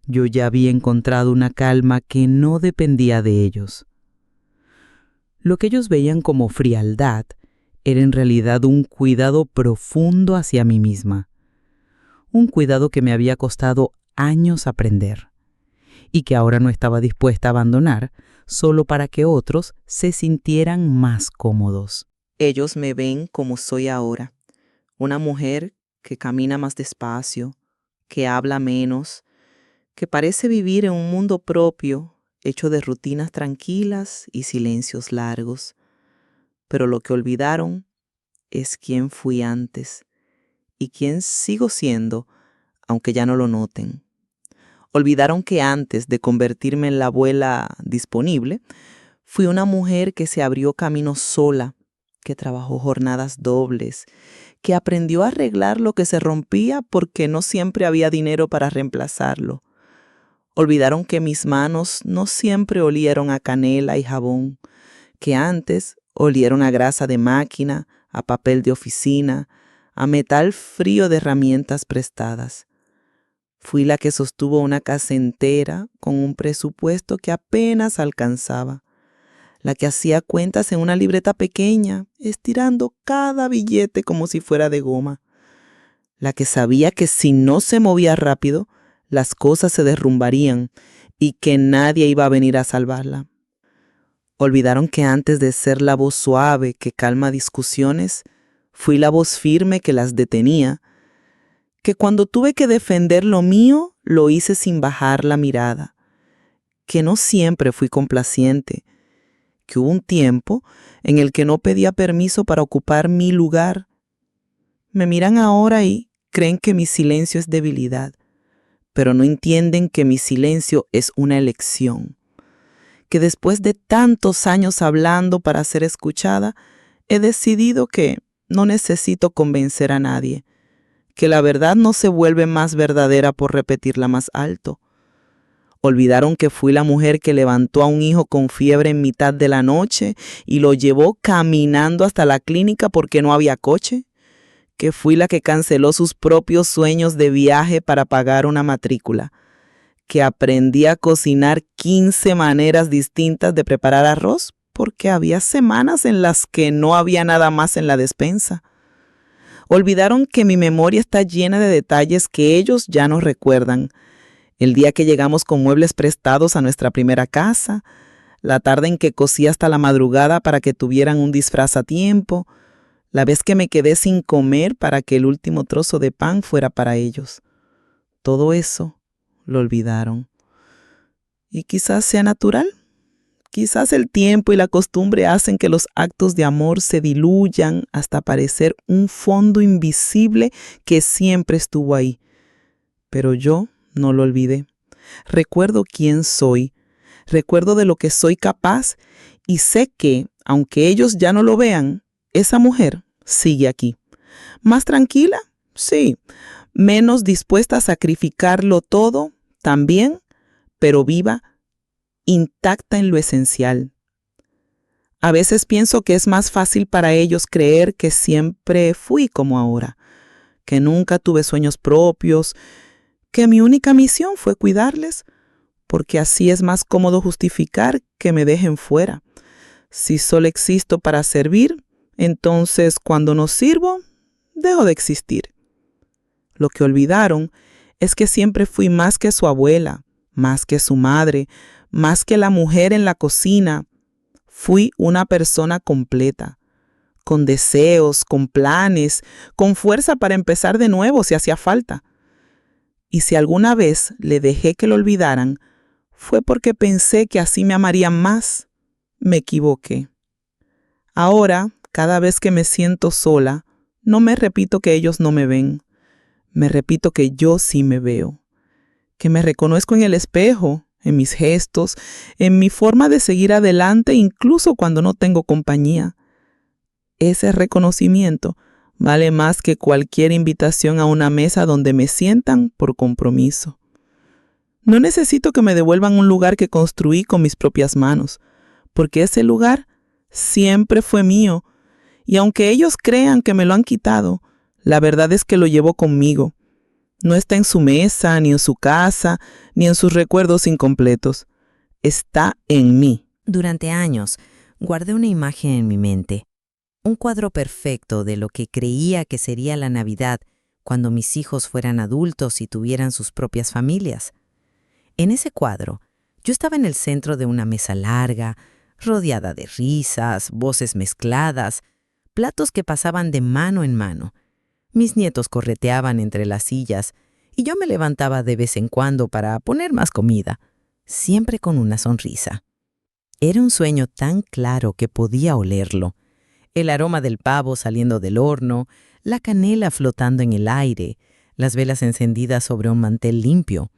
yo ya había encontrado una calma que no dependía de ellos. Lo que ellos veían como frialdad era en realidad un cuidado profundo hacia mí misma, un cuidado que me había costado años aprender y que ahora no estaba dispuesta a abandonar solo para que otros se sintieran más cómodos. Ellos me ven como soy ahora, una mujer que camina más despacio, que habla menos, que parece vivir en un mundo propio, hecho de rutinas tranquilas y silencios largos. Pero lo que olvidaron es quién fui antes y quién sigo siendo, aunque ya no lo noten. Olvidaron que antes de convertirme en la abuela disponible, fui una mujer que se abrió camino sola, que trabajó jornadas dobles, que aprendió a arreglar lo que se rompía porque no siempre había dinero para reemplazarlo. Olvidaron que mis manos no siempre olieron a canela y jabón, que antes olieron a grasa de máquina, a papel de oficina, a metal frío de herramientas prestadas. Fui la que sostuvo una casa entera con un presupuesto que apenas alcanzaba, la que hacía cuentas en una libreta pequeña, estirando cada billete como si fuera de goma, la que sabía que si no se movía rápido, las cosas se derrumbarían y que nadie iba a venir a salvarla. Olvidaron que antes de ser la voz suave que calma discusiones, fui la voz firme que las detenía, que cuando tuve que defender lo mío, lo hice sin bajar la mirada, que no siempre fui complaciente, que hubo un tiempo en el que no pedía permiso para ocupar mi lugar. Me miran ahora y creen que mi silencio es debilidad, pero no entienden que mi silencio es una elección, que después de tantos años hablando para ser escuchada, he decidido que no necesito convencer a nadie, que la verdad no se vuelve más verdadera por repetirla más alto. Olvidaron que fui la mujer que levantó a un hijo con fiebre en mitad de la noche y lo llevó caminando hasta la clínica porque no había coche. Que fui la que canceló sus propios sueños de viaje para pagar una matrícula. Que aprendí a cocinar 15 maneras distintas de preparar arroz porque había semanas en las que no había nada más en la despensa. Olvidaron que mi memoria está llena de detalles que ellos ya no recuerdan. El día que llegamos con muebles prestados a nuestra primera casa, la tarde en que cosí hasta la madrugada para que tuvieran un disfraz a tiempo, la vez que me quedé sin comer para que el último trozo de pan fuera para ellos. Todo eso lo olvidaron. Y quizás sea natural. Quizás el tiempo y la costumbre hacen que los actos de amor se diluyan hasta parecer un fondo invisible que siempre estuvo ahí. Pero yo no lo olvidé. Recuerdo quién soy, recuerdo de lo que soy capaz y sé que, aunque ellos ya no lo vean, esa mujer sigue aquí. ¿Más tranquila? Sí. Menos dispuesta a sacrificarlo todo, también, pero viva, intacta en lo esencial. A veces pienso que es más fácil para ellos creer que siempre fui como ahora, que nunca tuve sueños propios, que mi única misión fue cuidarles, porque así es más cómodo justificar que me dejen fuera. Si solo existo para servir, entonces cuando no sirvo, dejo de existir. Lo que olvidaron es que siempre fui más que su abuela, más que su madre, más que la mujer en la cocina. Fui una persona completa, con deseos, con planes, con fuerza para empezar de nuevo si hacía falta. Y si alguna vez le dejé que lo olvidaran, fue porque pensé que así me amarían más. Me equivoqué. Ahora, cada vez que me siento sola, no me repito que ellos no me ven. Me repito que yo sí me veo. Que me reconozco en el espejo, en mis gestos, en mi forma de seguir adelante incluso cuando no tengo compañía. Ese reconocimiento vale más que cualquier invitación a una mesa donde me sientan por compromiso. No necesito que me devuelvan un lugar que construí con mis propias manos, porque ese lugar siempre fue mío, y aunque ellos crean que me lo han quitado, la verdad es que lo llevo conmigo. No está en su mesa, ni en su casa, ni en sus recuerdos incompletos. Está en mí. Durante años, guardé una imagen en mi mente, un cuadro perfecto de lo que creía que sería la Navidad cuando mis hijos fueran adultos y tuvieran sus propias familias. En ese cuadro, yo estaba en el centro de una mesa larga, rodeada de risas, voces mezcladas, platos que pasaban de mano en mano. Mis nietos correteaban entre las sillas y yo me levantaba de vez en cuando para poner más comida, siempre con una sonrisa. Era un sueño tan claro que podía olerlo. El aroma del pavo saliendo del horno, la canela flotando en el aire, las velas encendidas sobre un mantel limpio.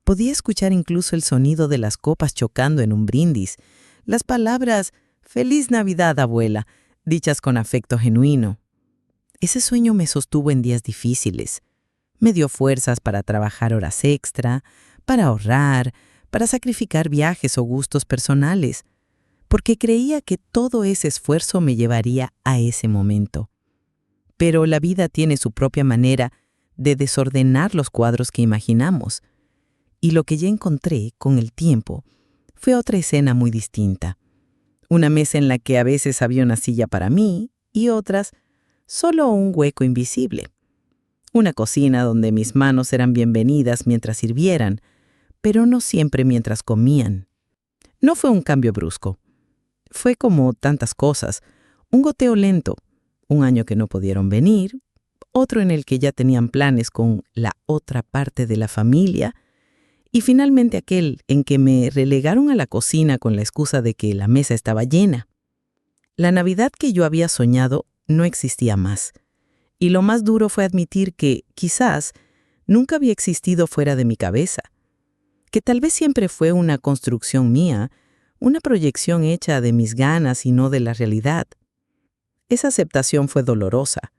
Podía escuchar incluso el sonido de las copas chocando en un brindis, las palabras «Feliz Navidad, abuela», dichas con afecto genuino. Ese sueño me sostuvo en días difíciles. Me dio fuerzas para trabajar horas extra, para ahorrar, para sacrificar viajes o gustos personales, porque creía que todo ese esfuerzo me llevaría a ese momento. Pero la vida tiene su propia manera de desordenar los cuadros que imaginamos, y lo que ya encontré con el tiempo fue otra escena muy distinta. Una mesa en la que a veces había una silla para mí y otras solo un hueco invisible. Una cocina donde mis manos eran bienvenidas mientras sirvieran, pero no siempre mientras comían. No fue un cambio brusco. Fue como tantas cosas, un goteo lento, un año que no pudieron venir, otro en el que ya tenían planes con la otra parte de la familia, y finalmente aquel en que me relegaron a la cocina con la excusa de que la mesa estaba llena. La Navidad que yo había soñado no existía más, y lo más duro fue admitir que, quizás, nunca había existido fuera de mi cabeza, que tal vez siempre fue una construcción mía, una proyección hecha de mis ganas y no de la realidad. Esa aceptación fue dolorosa,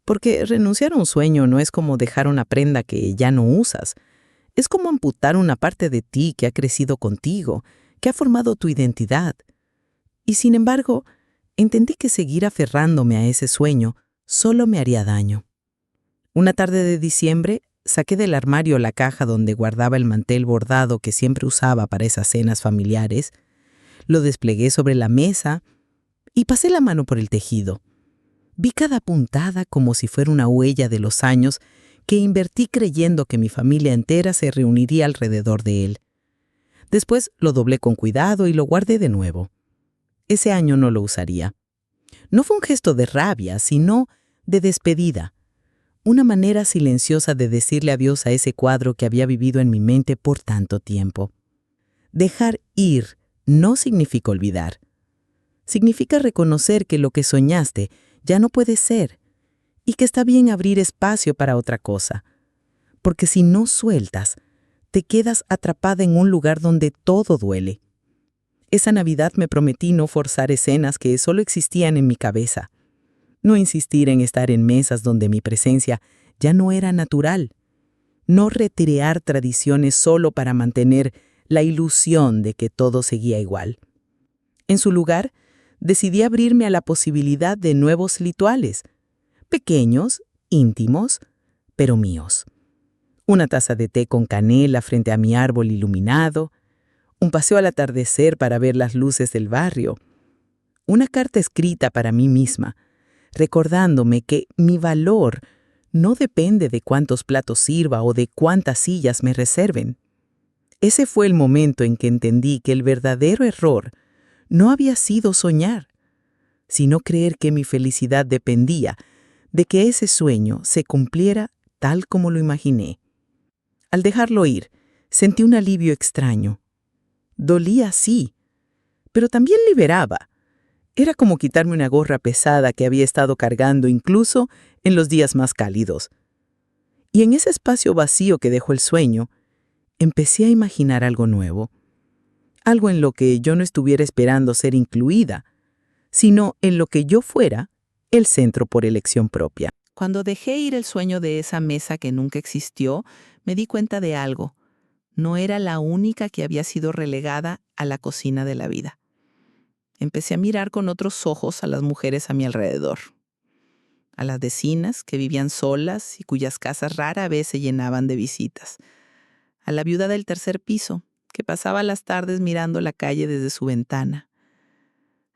porque renunciar a un sueño no es como dejar una prenda que ya no usas, Es como amputar una parte de ti que ha crecido contigo, que ha formado tu identidad. Y sin embargo, entendí que seguir aferrándome a ese sueño solo me haría daño. Una tarde de diciembre, saqué del armario la caja donde guardaba el mantel bordado que siempre usaba para esas cenas familiares, lo desplegué sobre la mesa y pasé la mano por el tejido. Vi cada puntada como si fuera una huella de los años que invertí creyendo que mi familia entera se reuniría alrededor de él. Después lo doblé con cuidado y lo guardé de nuevo. Ese año no lo usaría. No fue un gesto de rabia, sino de despedida. Una manera silenciosa de decirle adiós a ese cuadro que había vivido en mi mente por tanto tiempo. Dejar ir no significa olvidar. Significa reconocer que lo que soñaste ya no puede ser y que está bien abrir espacio para otra cosa. Porque si no sueltas, te quedas atrapada en un lugar donde todo duele. Esa Navidad me prometí no forzar escenas que solo existían en mi cabeza. No insistir en estar en mesas donde mi presencia ya no era natural. No recrear tradiciones solo para mantener la ilusión de que todo seguía igual. En su lugar, decidí abrirme a la posibilidad de nuevos rituales, pequeños, íntimos, pero míos. Una taza de té con canela frente a mi árbol iluminado, un paseo al atardecer para ver las luces del barrio, una carta escrita para mí misma, recordándome que mi valor no depende de cuántos platos sirva o de cuántas sillas me reserven. Ese fue el momento en que entendí que el verdadero error no había sido soñar, sino creer que mi felicidad dependía de que ese sueño se cumpliera tal como lo imaginé. Al dejarlo ir, sentí un alivio extraño. Dolía, sí, pero también liberaba. Era como quitarme una gorra pesada que había estado cargando incluso en los días más cálidos. Y en ese espacio vacío que dejó el sueño, empecé a imaginar algo nuevo. Algo en lo que yo no estuviera esperando ser incluida, sino en lo que yo fuera el centro por elección propia. Cuando dejé ir el sueño de esa mesa que nunca existió, me di cuenta de algo. No era la única que había sido relegada a la cocina de la vida. Empecé a mirar con otros ojos a las mujeres a mi alrededor. A las vecinas que vivían solas y cuyas casas rara vez se llenaban de visitas. A la viuda del tercer piso, que pasaba las tardes mirando la calle desde su ventana.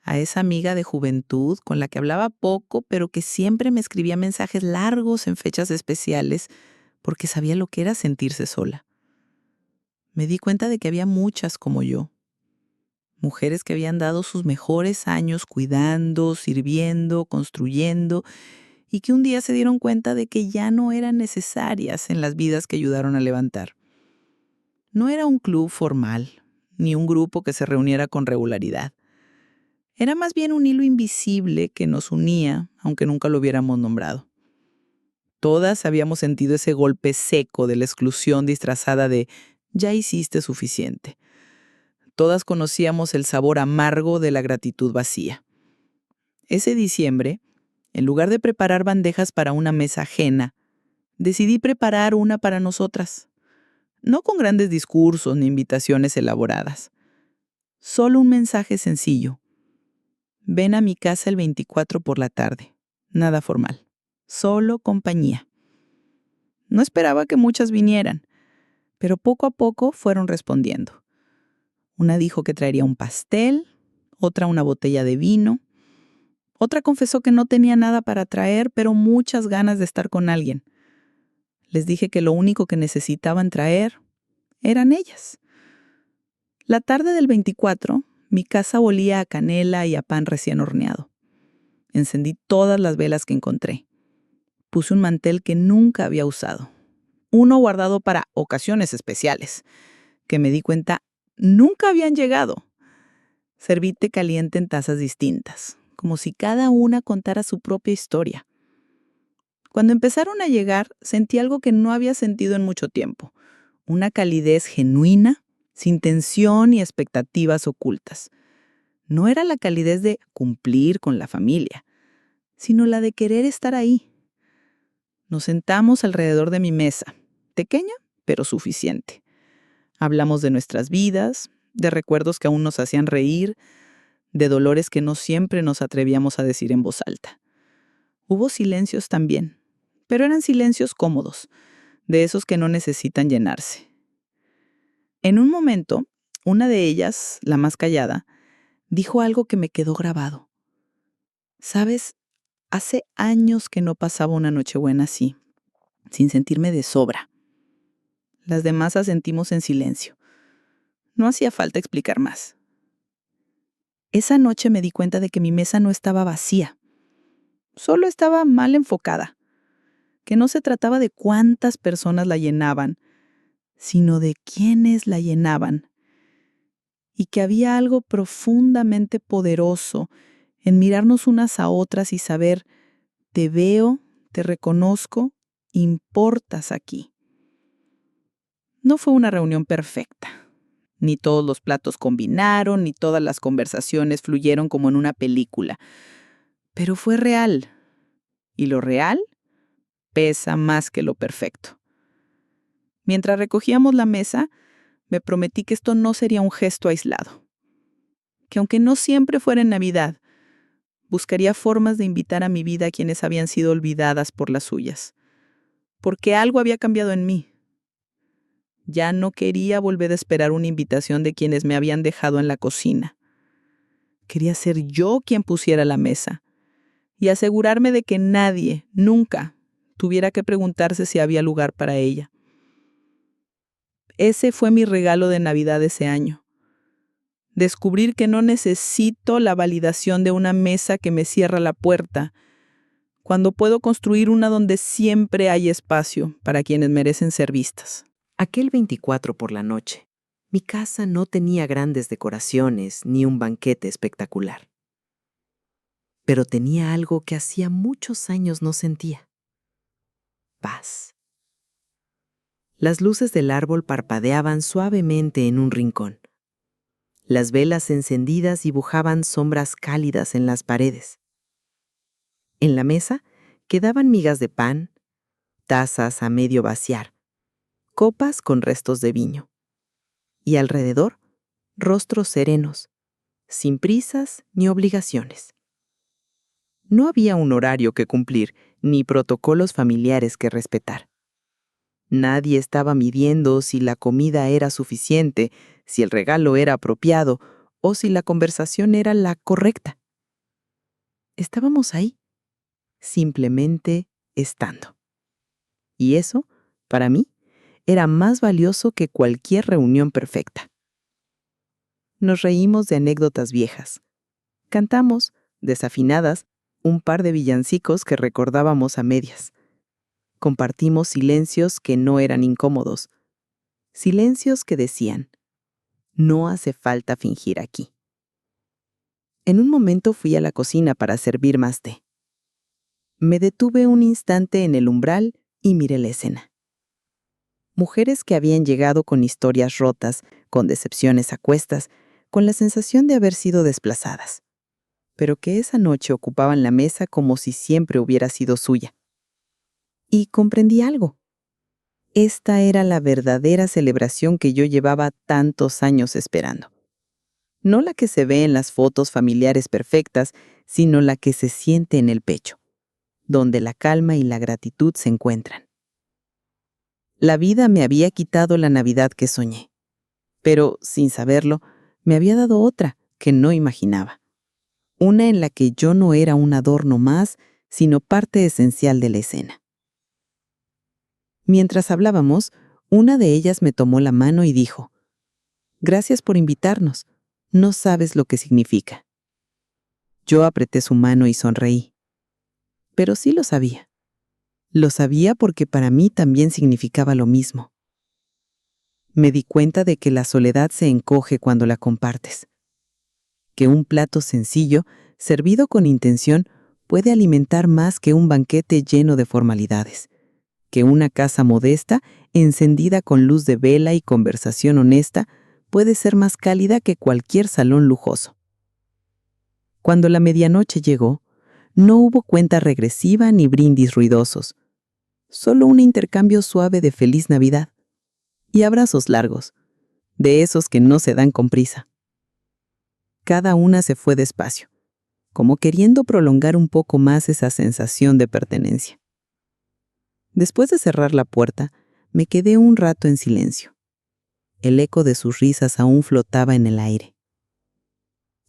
A esa amiga de juventud con la que hablaba poco, pero que siempre me escribía mensajes largos en fechas especiales porque sabía lo que era sentirse sola. Me di cuenta de que había muchas como yo. Mujeres que habían dado sus mejores años cuidando, sirviendo, construyendo, y que un día se dieron cuenta de que ya no eran necesarias en las vidas que ayudaron a levantar. No era un club formal, ni un grupo que se reuniera con regularidad. Era más bien un hilo invisible que nos unía, aunque nunca lo hubiéramos nombrado. Todas habíamos sentido ese golpe seco de la exclusión disfrazada de «ya hiciste suficiente». Todas conocíamos el sabor amargo de la gratitud vacía. Ese diciembre, en lugar de preparar bandejas para una mesa ajena, decidí preparar una para nosotras. No con grandes discursos ni invitaciones elaboradas. Solo un mensaje sencillo. Ven a mi casa el 24 por la tarde. Nada formal. Solo compañía. No esperaba que muchas vinieran, pero poco a poco fueron respondiendo. Una dijo que traería un pastel, otra una botella de vino, otra confesó que no tenía nada para traer, pero muchas ganas de estar con alguien. Les dije que lo único que necesitaban traer eran ellas. La tarde del 24, mi casa olía a canela y a pan recién horneado. Encendí todas las velas que encontré. Puse un mantel que nunca había usado. Uno guardado para ocasiones especiales, que me di cuenta nunca habían llegado. Serví té caliente en tazas distintas, como si cada una contara su propia historia. Cuando empezaron a llegar, sentí algo que no había sentido en mucho tiempo. Una calidez genuina, sin tensión y expectativas ocultas. No era la calidez de cumplir con la familia, sino la de querer estar ahí. Nos sentamos alrededor de mi mesa, pequeña pero suficiente. Hablamos de nuestras vidas, de recuerdos que aún nos hacían reír, de dolores que no siempre nos atrevíamos a decir en voz alta. Hubo silencios también, pero eran silencios cómodos, de esos que no necesitan llenarse. En un momento, una de ellas, la más callada, dijo algo que me quedó grabado. ¿Sabes? Hace años que no pasaba una Nochebuena así, sin sentirme de sobra. Las demás asentimos en silencio. No hacía falta explicar más. Esa noche me di cuenta de que mi mesa no estaba vacía, solo estaba mal enfocada, que no se trataba de cuántas personas la llenaban, sino de quiénes la llenaban, y que había algo profundamente poderoso en mirarnos unas a otras y saber, te veo, te reconozco, importas aquí. No fue una reunión perfecta. Ni todos los platos combinaron, ni todas las conversaciones fluyeron como en una película. Pero fue real. Y lo real pesa más que lo perfecto. Mientras recogíamos la mesa, me prometí que esto no sería un gesto aislado. Que aunque no siempre fuera en Navidad, buscaría formas de invitar a mi vida a quienes habían sido olvidadas por las suyas. Porque algo había cambiado en mí. Ya no quería volver a esperar una invitación de quienes me habían dejado en la cocina. Quería ser yo quien pusiera la mesa y asegurarme de que nadie, nunca, tuviera que preguntarse si había lugar para ella. Ese fue mi regalo de Navidad ese año. Descubrir que no necesito la validación de una mesa que me cierra la puerta, cuando puedo construir una donde siempre hay espacio para quienes merecen ser vistas. Aquel 24 por la noche, mi casa no tenía grandes decoraciones ni un banquete espectacular. Pero tenía algo que hacía muchos años no sentía: paz. Las luces del árbol parpadeaban suavemente en un rincón. Las velas encendidas dibujaban sombras cálidas en las paredes. En la mesa quedaban migas de pan, tazas a medio vaciar, copas con restos de vino. Y alrededor, rostros serenos, sin prisas ni obligaciones. No había un horario que cumplir, ni protocolos familiares que respetar. Nadie estaba midiendo si la comida era suficiente, si el regalo era apropiado o si la conversación era la correcta. Estábamos ahí, simplemente estando. Y eso, para mí, era más valioso que cualquier reunión perfecta. Nos reímos de anécdotas viejas. Cantamos, desafinadas, un par de villancicos que recordábamos a medias. Compartimos silencios que no eran incómodos. Silencios que decían, no hace falta fingir aquí. En un momento fui a la cocina para servir más té. Me detuve un instante en el umbral y miré la escena. Mujeres que habían llegado con historias rotas, con decepciones a cuestas, con la sensación de haber sido desplazadas, pero que esa noche ocupaban la mesa como si siempre hubiera sido suya. Y comprendí algo. Esta era la verdadera celebración que yo llevaba tantos años esperando. No la que se ve en las fotos familiares perfectas, sino la que se siente en el pecho, donde la calma y la gratitud se encuentran. La vida me había quitado la Navidad que soñé, pero, sin saberlo, me había dado otra que no imaginaba. Una en la que yo no era un adorno más, sino parte esencial de la escena. Mientras hablábamos, una de ellas me tomó la mano y dijo, «Gracias por invitarnos. No sabes lo que significa». Yo apreté su mano y sonreí. Pero sí lo sabía. Lo sabía porque para mí también significaba lo mismo. Me di cuenta de que la soledad se encoge cuando la compartes. Que un plato sencillo, servido con intención, puede alimentar más que un banquete lleno de formalidades. Que una casa modesta, encendida con luz de vela y conversación honesta, puede ser más cálida que cualquier salón lujoso. Cuando la medianoche llegó, no hubo cuenta regresiva ni brindis ruidosos, solo un intercambio suave de Feliz Navidad, y abrazos largos, de esos que no se dan con prisa. Cada una se fue despacio, como queriendo prolongar un poco más esa sensación de pertenencia. Después de cerrar la puerta, me quedé un rato en silencio. El eco de sus risas aún flotaba en el aire.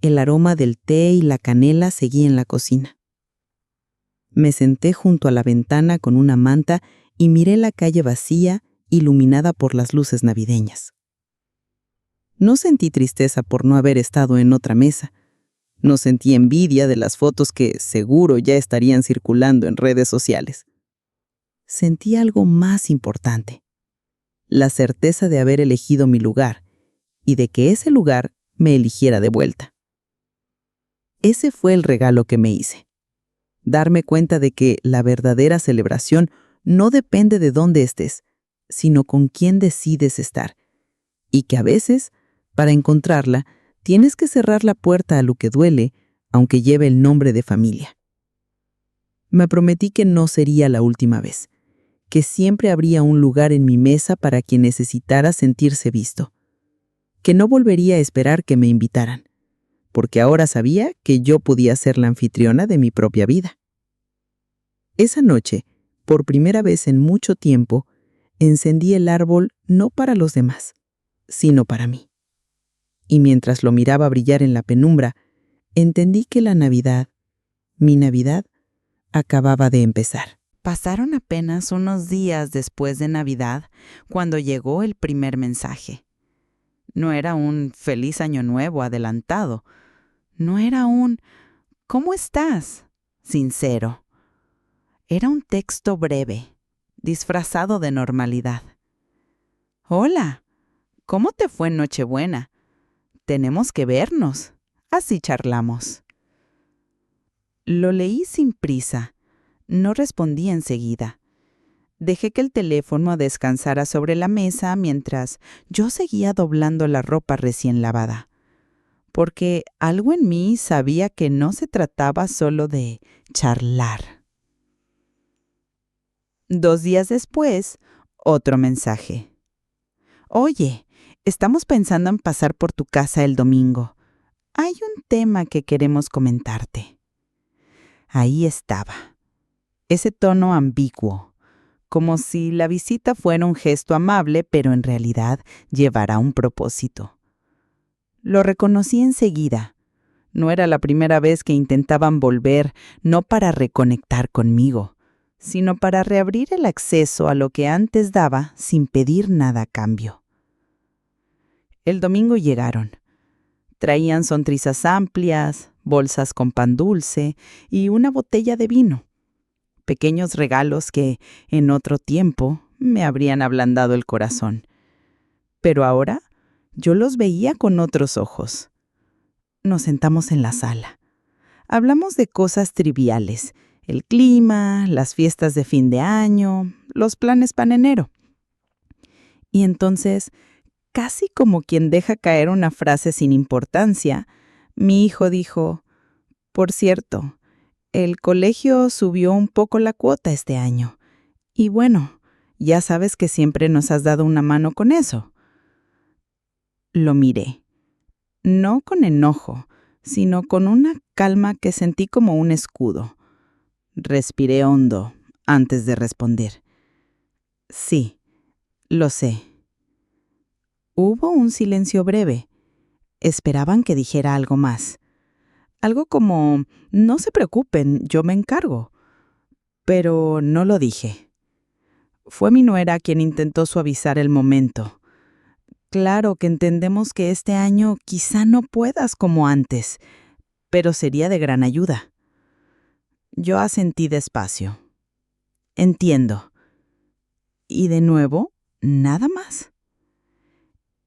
El aroma del té y la canela seguía en la cocina. Me senté junto a la ventana con una manta y miré la calle vacía, iluminada por las luces navideñas. No sentí tristeza por no haber estado en otra mesa. No sentí envidia de las fotos que seguro ya estarían circulando en redes sociales. Sentí algo más importante: la certeza de haber elegido mi lugar y de que ese lugar me eligiera de vuelta. Ese fue el regalo que me hice. Darme cuenta de que la verdadera celebración no depende de dónde estés, sino con quién decides estar, y que a veces, para encontrarla, tienes que cerrar la puerta a lo que duele, aunque lleve el nombre de familia. Me prometí que no sería la última vez, que siempre habría un lugar en mi mesa para quien necesitara sentirse visto, que no volvería a esperar que me invitaran, porque ahora sabía que yo podía ser la anfitriona de mi propia vida. Esa noche, por primera vez en mucho tiempo, encendí el árbol no para los demás, sino para mí. Y mientras lo miraba brillar en la penumbra, entendí que la Navidad, mi Navidad, acababa de empezar. Pasaron apenas unos días después de Navidad cuando llegó el primer mensaje. No era un feliz año nuevo adelantado. No era un ¿cómo estás? Sincero. Era un texto breve, disfrazado de normalidad. Hola, ¿cómo te fue en Nochebuena? Tenemos que vernos, así charlamos. Lo leí sin prisa, no respondí enseguida. Dejé que el teléfono descansara sobre la mesa mientras yo seguía doblando la ropa recién lavada, porque algo en mí sabía que no se trataba solo de charlar. 2 días después, otro mensaje. Oye, estamos pensando en pasar por tu casa el domingo. Hay un tema que queremos comentarte. Ahí estaba, ese tono ambiguo, como si la visita fuera un gesto amable, pero en realidad llevara un propósito. Lo reconocí enseguida. No era la primera vez que intentaban volver, no para reconectar conmigo, sino para reabrir el acceso a lo que antes daba sin pedir nada a cambio. El domingo llegaron. Traían sonrisas amplias, bolsas con pan dulce y una botella de vino. Pequeños regalos que, en otro tiempo, me habrían ablandado el corazón. Pero ahora yo los veía con otros ojos. Nos sentamos en la sala. Hablamos de cosas triviales: el clima, las fiestas de fin de año, los planes para enero. Y entonces, casi como quien deja caer una frase sin importancia, mi hijo dijo: por cierto, el colegio subió un poco la cuota este año. Y bueno, ya sabes que siempre nos has dado una mano con eso. Lo miré, no con enojo, sino con una calma que sentí como un escudo. Respiré hondo antes de responder. Sí, lo sé. Hubo un silencio breve. Esperaban que dijera algo más. Algo como, no se preocupen, yo me encargo. Pero no lo dije. Fue mi nuera quien intentó suavizar el momento. Claro que entendemos que este año quizá no puedas como antes, pero sería de gran ayuda. Yo asentí despacio. Entiendo. Y de nuevo, nada más.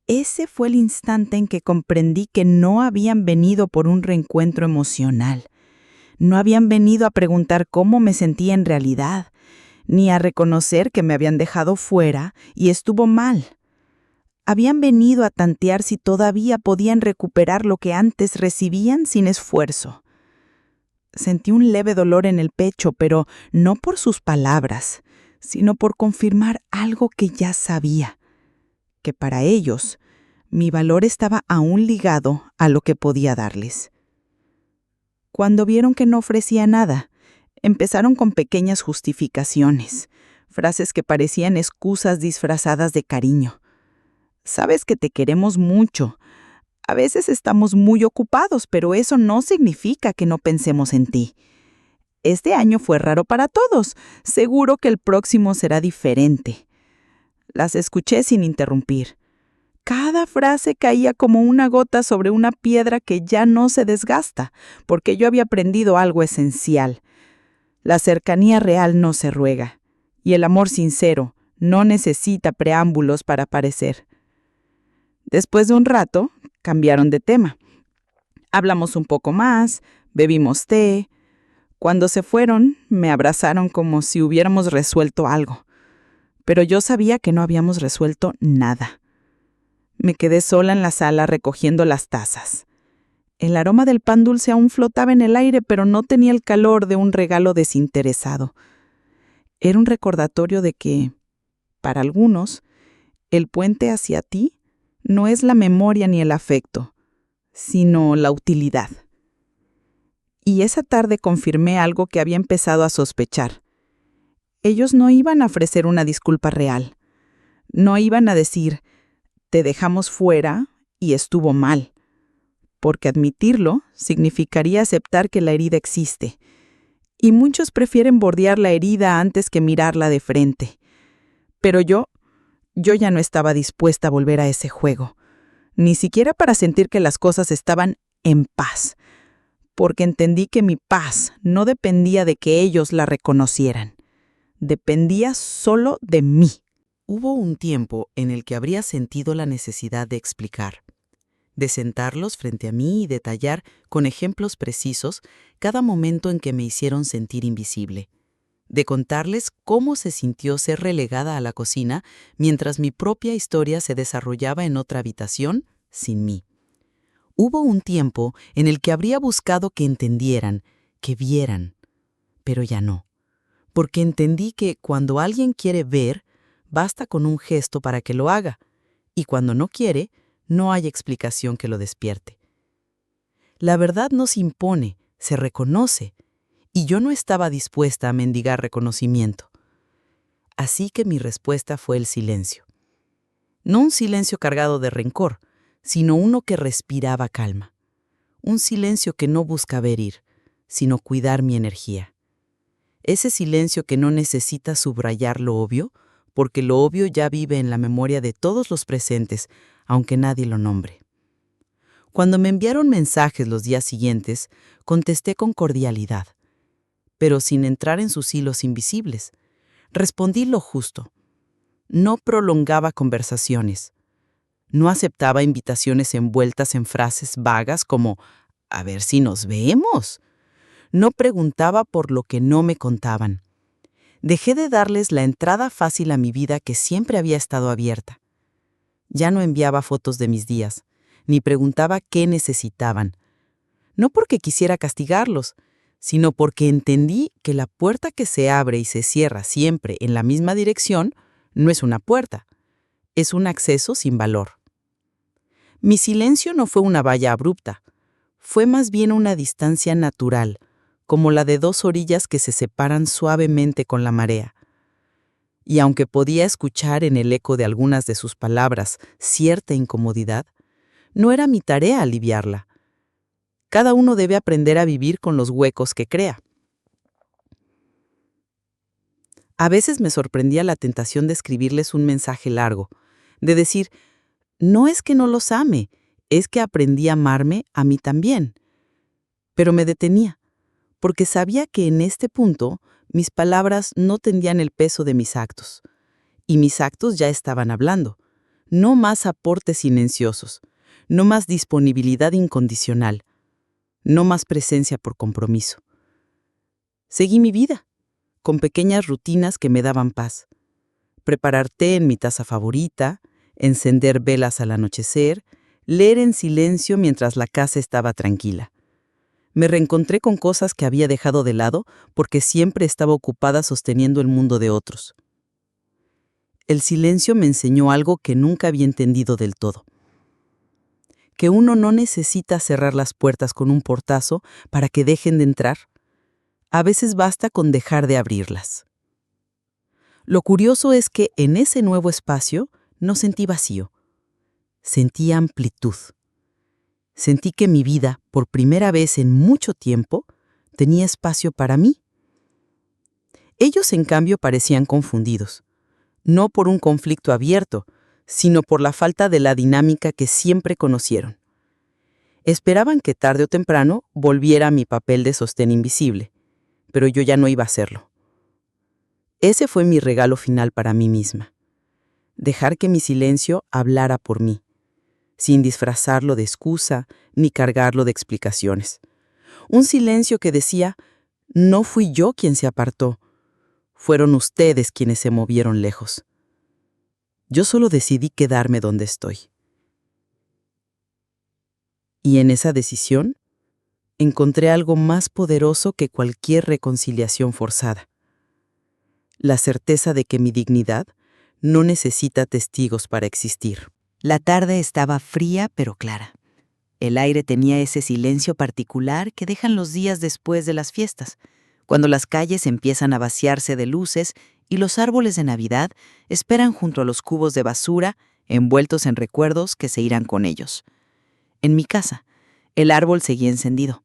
Ese fue el instante en que comprendí que no habían venido por un reencuentro emocional. No habían venido a preguntar cómo me sentía en realidad, ni a reconocer que me habían dejado fuera y estuvo mal. Habían venido a tantear si todavía podían recuperar lo que antes recibían sin esfuerzo. Sentí un leve dolor en el pecho, pero no por sus palabras, sino por confirmar algo que ya sabía, que para ellos mi valor estaba aún ligado a lo que podía darles. Cuando vieron que no ofrecía nada, empezaron con pequeñas justificaciones, frases que parecían excusas disfrazadas de cariño. Sabes que te queremos mucho. A veces estamos muy ocupados, pero eso no significa que no pensemos en ti. Este año fue raro para todos. Seguro que el próximo será diferente. Las escuché sin interrumpir. Cada frase caía como una gota sobre una piedra que ya no se desgasta, porque yo había aprendido algo esencial. La cercanía real no se ruega, y el amor sincero no necesita preámbulos para aparecer. Después de un rato, cambiaron de tema. Hablamos un poco más, bebimos té. Cuando se fueron, me abrazaron como si hubiéramos resuelto algo. Pero yo sabía que no habíamos resuelto nada. Me quedé sola en la sala recogiendo las tazas. El aroma del pan dulce aún flotaba en el aire, pero no tenía el calor de un regalo desinteresado. Era un recordatorio de que, para algunos, el puente hacia ti no es la memoria ni el afecto, sino la utilidad. Y esa tarde confirmé algo que había empezado a sospechar. Ellos no iban a ofrecer una disculpa real. No iban a decir, te dejamos fuera y estuvo mal, porque admitirlo significaría aceptar que la herida existe. Y muchos prefieren bordear la herida antes que mirarla de frente. Pero yo ya no estaba dispuesta a volver a ese juego, ni siquiera para sentir que las cosas estaban en paz, porque entendí que mi paz no dependía de que ellos la reconocieran, dependía solo de mí. Hubo un tiempo en el que habría sentido la necesidad de explicar, de sentarlos frente a mí y detallar con ejemplos precisos cada momento en que me hicieron sentir invisible, de contarles cómo se sintió ser relegada a la cocina mientras mi propia historia se desarrollaba en otra habitación sin mí. Hubo un tiempo en el que habría buscado que entendieran, que vieran, pero ya no, porque entendí que cuando alguien quiere ver, basta con un gesto para que lo haga, y cuando no quiere, no hay explicación que lo despierte. La verdad no se impone, se reconoce, y yo no estaba dispuesta a mendigar reconocimiento. Así que mi respuesta fue el silencio. No un silencio cargado de rencor, sino uno que respiraba calma. Un silencio que no busca herir, sino cuidar mi energía. Ese silencio que no necesita subrayar lo obvio, porque lo obvio ya vive en la memoria de todos los presentes, aunque nadie lo nombre. Cuando me enviaron mensajes los días siguientes, contesté con cordialidad, pero sin entrar en sus hilos invisibles. Respondí lo justo. No prolongaba conversaciones. No aceptaba invitaciones envueltas en frases vagas como «a ver si nos vemos». No preguntaba por lo que no me contaban. Dejé de darles la entrada fácil a mi vida que siempre había estado abierta. Ya no enviaba fotos de mis días, ni preguntaba qué necesitaban. No porque quisiera castigarlos, sino porque entendí que la puerta que se abre y se cierra siempre en la misma dirección no es una puerta, es un acceso sin valor. Mi silencio no fue una valla abrupta, fue más bien una distancia natural, como la de dos orillas que se separan suavemente con la marea. Y aunque podía escuchar en el eco de algunas de sus palabras cierta incomodidad, no era mi tarea aliviarla. Cada uno debe aprender a vivir con los huecos que crea. A veces me sorprendía la tentación de escribirles un mensaje largo, de decir, no es que no los ame, es que aprendí a amarme a mí también. Pero me detenía, porque sabía que en este punto mis palabras no tendrían el peso de mis actos, y mis actos ya estaban hablando. No más aportes silenciosos, no más disponibilidad incondicional, no más presencia por compromiso. Seguí mi vida, con pequeñas rutinas que me daban paz. Preparar té en mi taza favorita, encender velas al anochecer, leer en silencio mientras la casa estaba tranquila. Me reencontré con cosas que había dejado de lado porque siempre estaba ocupada sosteniendo el mundo de otros. El silencio me enseñó algo que nunca había entendido del todo. Que uno no necesita cerrar las puertas con un portazo para que dejen de entrar. A veces basta con dejar de abrirlas. Lo curioso es que en ese nuevo espacio no sentí vacío. Sentí amplitud. Sentí que mi vida, por primera vez en mucho tiempo, tenía espacio para mí. Ellos, en cambio, parecían confundidos. No por un conflicto abierto, sino por la falta de la dinámica que siempre conocieron. Esperaban que tarde o temprano volviera a mi papel de sostén invisible, pero yo ya no iba a hacerlo. Ese fue mi regalo final para mí misma. Dejar que mi silencio hablara por mí, sin disfrazarlo de excusa ni cargarlo de explicaciones. Un silencio que decía, no fui yo quien se apartó, fueron ustedes quienes se movieron lejos. Yo solo decidí quedarme donde estoy. Y en esa decisión, encontré algo más poderoso que cualquier reconciliación forzada. La certeza de que mi dignidad no necesita testigos para existir. La tarde estaba fría pero clara. El aire tenía ese silencio particular que dejan los días después de las fiestas, cuando las calles empiezan a vaciarse de luces y los árboles de Navidad esperan junto a los cubos de basura envueltos en recuerdos que se irán con ellos. En mi casa, el árbol seguía encendido,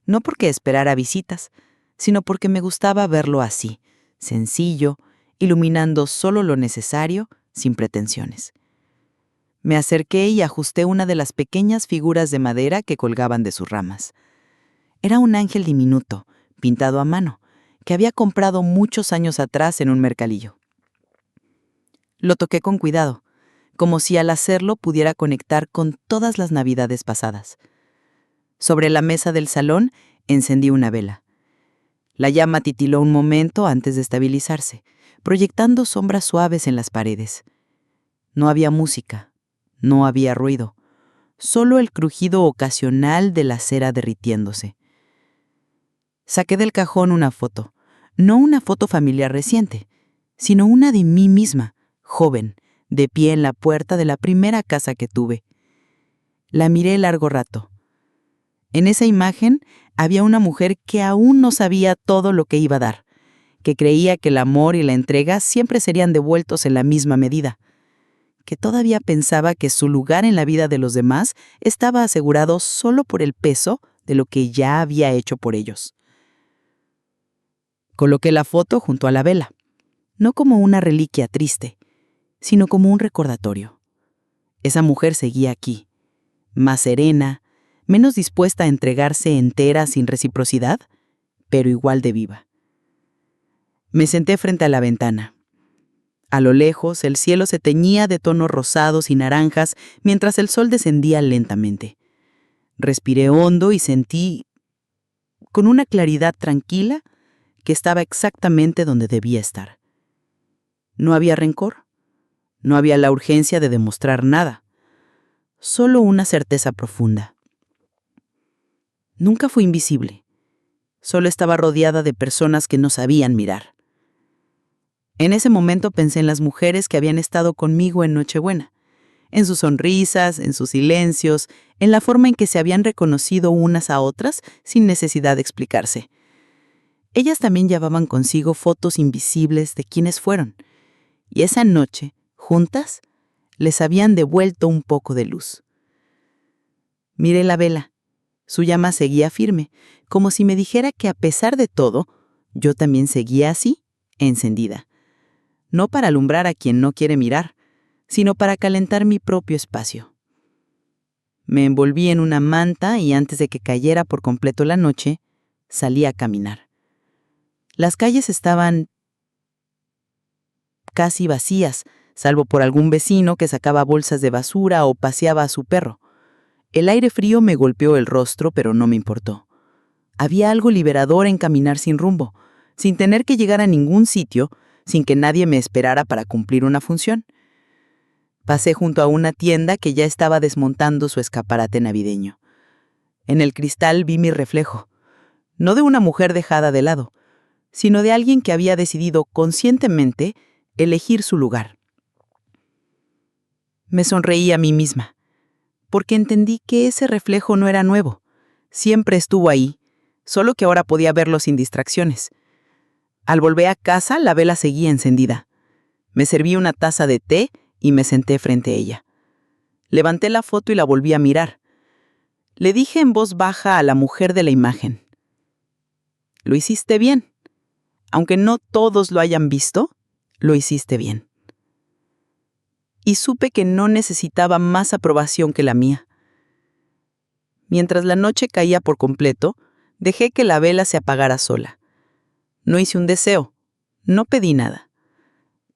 no porque esperara visitas, sino porque me gustaba verlo así, sencillo, iluminando solo lo necesario, sin pretensiones. Me acerqué y ajusté una de las pequeñas figuras de madera que colgaban de sus ramas. Era un ángel diminuto, pintado a mano, que había comprado muchos años atrás en un mercadillo. Lo toqué con cuidado, como si al hacerlo pudiera conectar con todas las navidades pasadas. Sobre la mesa del salón encendí una vela. La llama titiló un momento antes de estabilizarse, proyectando sombras suaves en las paredes. No había música, no había ruido, solo el crujido ocasional de la cera derritiéndose. Saqué del cajón una foto, no una foto familiar reciente, sino una de mí misma, joven, de pie en la puerta de la primera casa que tuve. La miré largo rato. En esa imagen había una mujer que aún no sabía todo lo que iba a dar, que creía que el amor y la entrega siempre serían devueltos en la misma medida, que todavía pensaba que su lugar en la vida de los demás estaba asegurado solo por el peso de lo que ya había hecho por ellos. Coloqué la foto junto a la vela, no como una reliquia triste, sino como un recordatorio. Esa mujer seguía aquí, más serena, menos dispuesta a entregarse entera sin reciprocidad, pero igual de viva. Me senté frente a la ventana. A lo lejos, el cielo se teñía de tonos rosados y naranjas mientras el sol descendía lentamente. Respiré hondo y sentí, con una claridad tranquila, que estaba exactamente donde debía estar. No había rencor, no había la urgencia de demostrar nada, solo una certeza profunda. Nunca fui invisible, solo estaba rodeada de personas que no sabían mirar. En ese momento pensé en las mujeres que habían estado conmigo en Nochebuena, en sus sonrisas, en sus silencios, en la forma en que se habían reconocido unas a otras sin necesidad de explicarse. Ellas también llevaban consigo fotos invisibles de quienes fueron, y esa noche, juntas, les habían devuelto un poco de luz. Miré la vela. Su llama seguía firme, como si me dijera que a pesar de todo, yo también seguía así, encendida. No para alumbrar a quien no quiere mirar, sino para calentar mi propio espacio. Me envolví en una manta y antes de que cayera por completo la noche, salí a caminar. Las calles estaban casi vacías, salvo por algún vecino que sacaba bolsas de basura o paseaba a su perro. El aire frío me golpeó el rostro, pero no me importó. Había algo liberador en caminar sin rumbo, sin tener que llegar a ningún sitio, sin que nadie me esperara para cumplir una función. Pasé junto a una tienda que ya estaba desmontando su escaparate navideño. En el cristal vi mi reflejo, no de una mujer dejada de lado, sino de alguien que había decidido conscientemente elegir su lugar. Me sonreí a mí misma, porque entendí que ese reflejo no era nuevo. Siempre estuvo ahí, solo que ahora podía verlo sin distracciones. Al volver a casa, la vela seguía encendida. Me serví una taza de té y me senté frente a ella. Levanté la foto y la volví a mirar. Le dije en voz baja a la mujer de la imagen: «Lo hiciste bien. Aunque no todos lo hayan visto, lo hiciste bien». Y supe que no necesitaba más aprobación que la mía. Mientras la noche caía por completo, dejé que la vela se apagara sola. No hice un deseo, no pedí nada,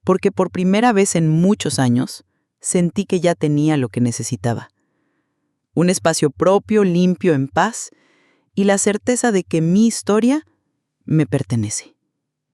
porque por primera vez en muchos años sentí que ya tenía lo que necesitaba. Un espacio propio, limpio, en paz, y la certeza de que mi historia me pertenece.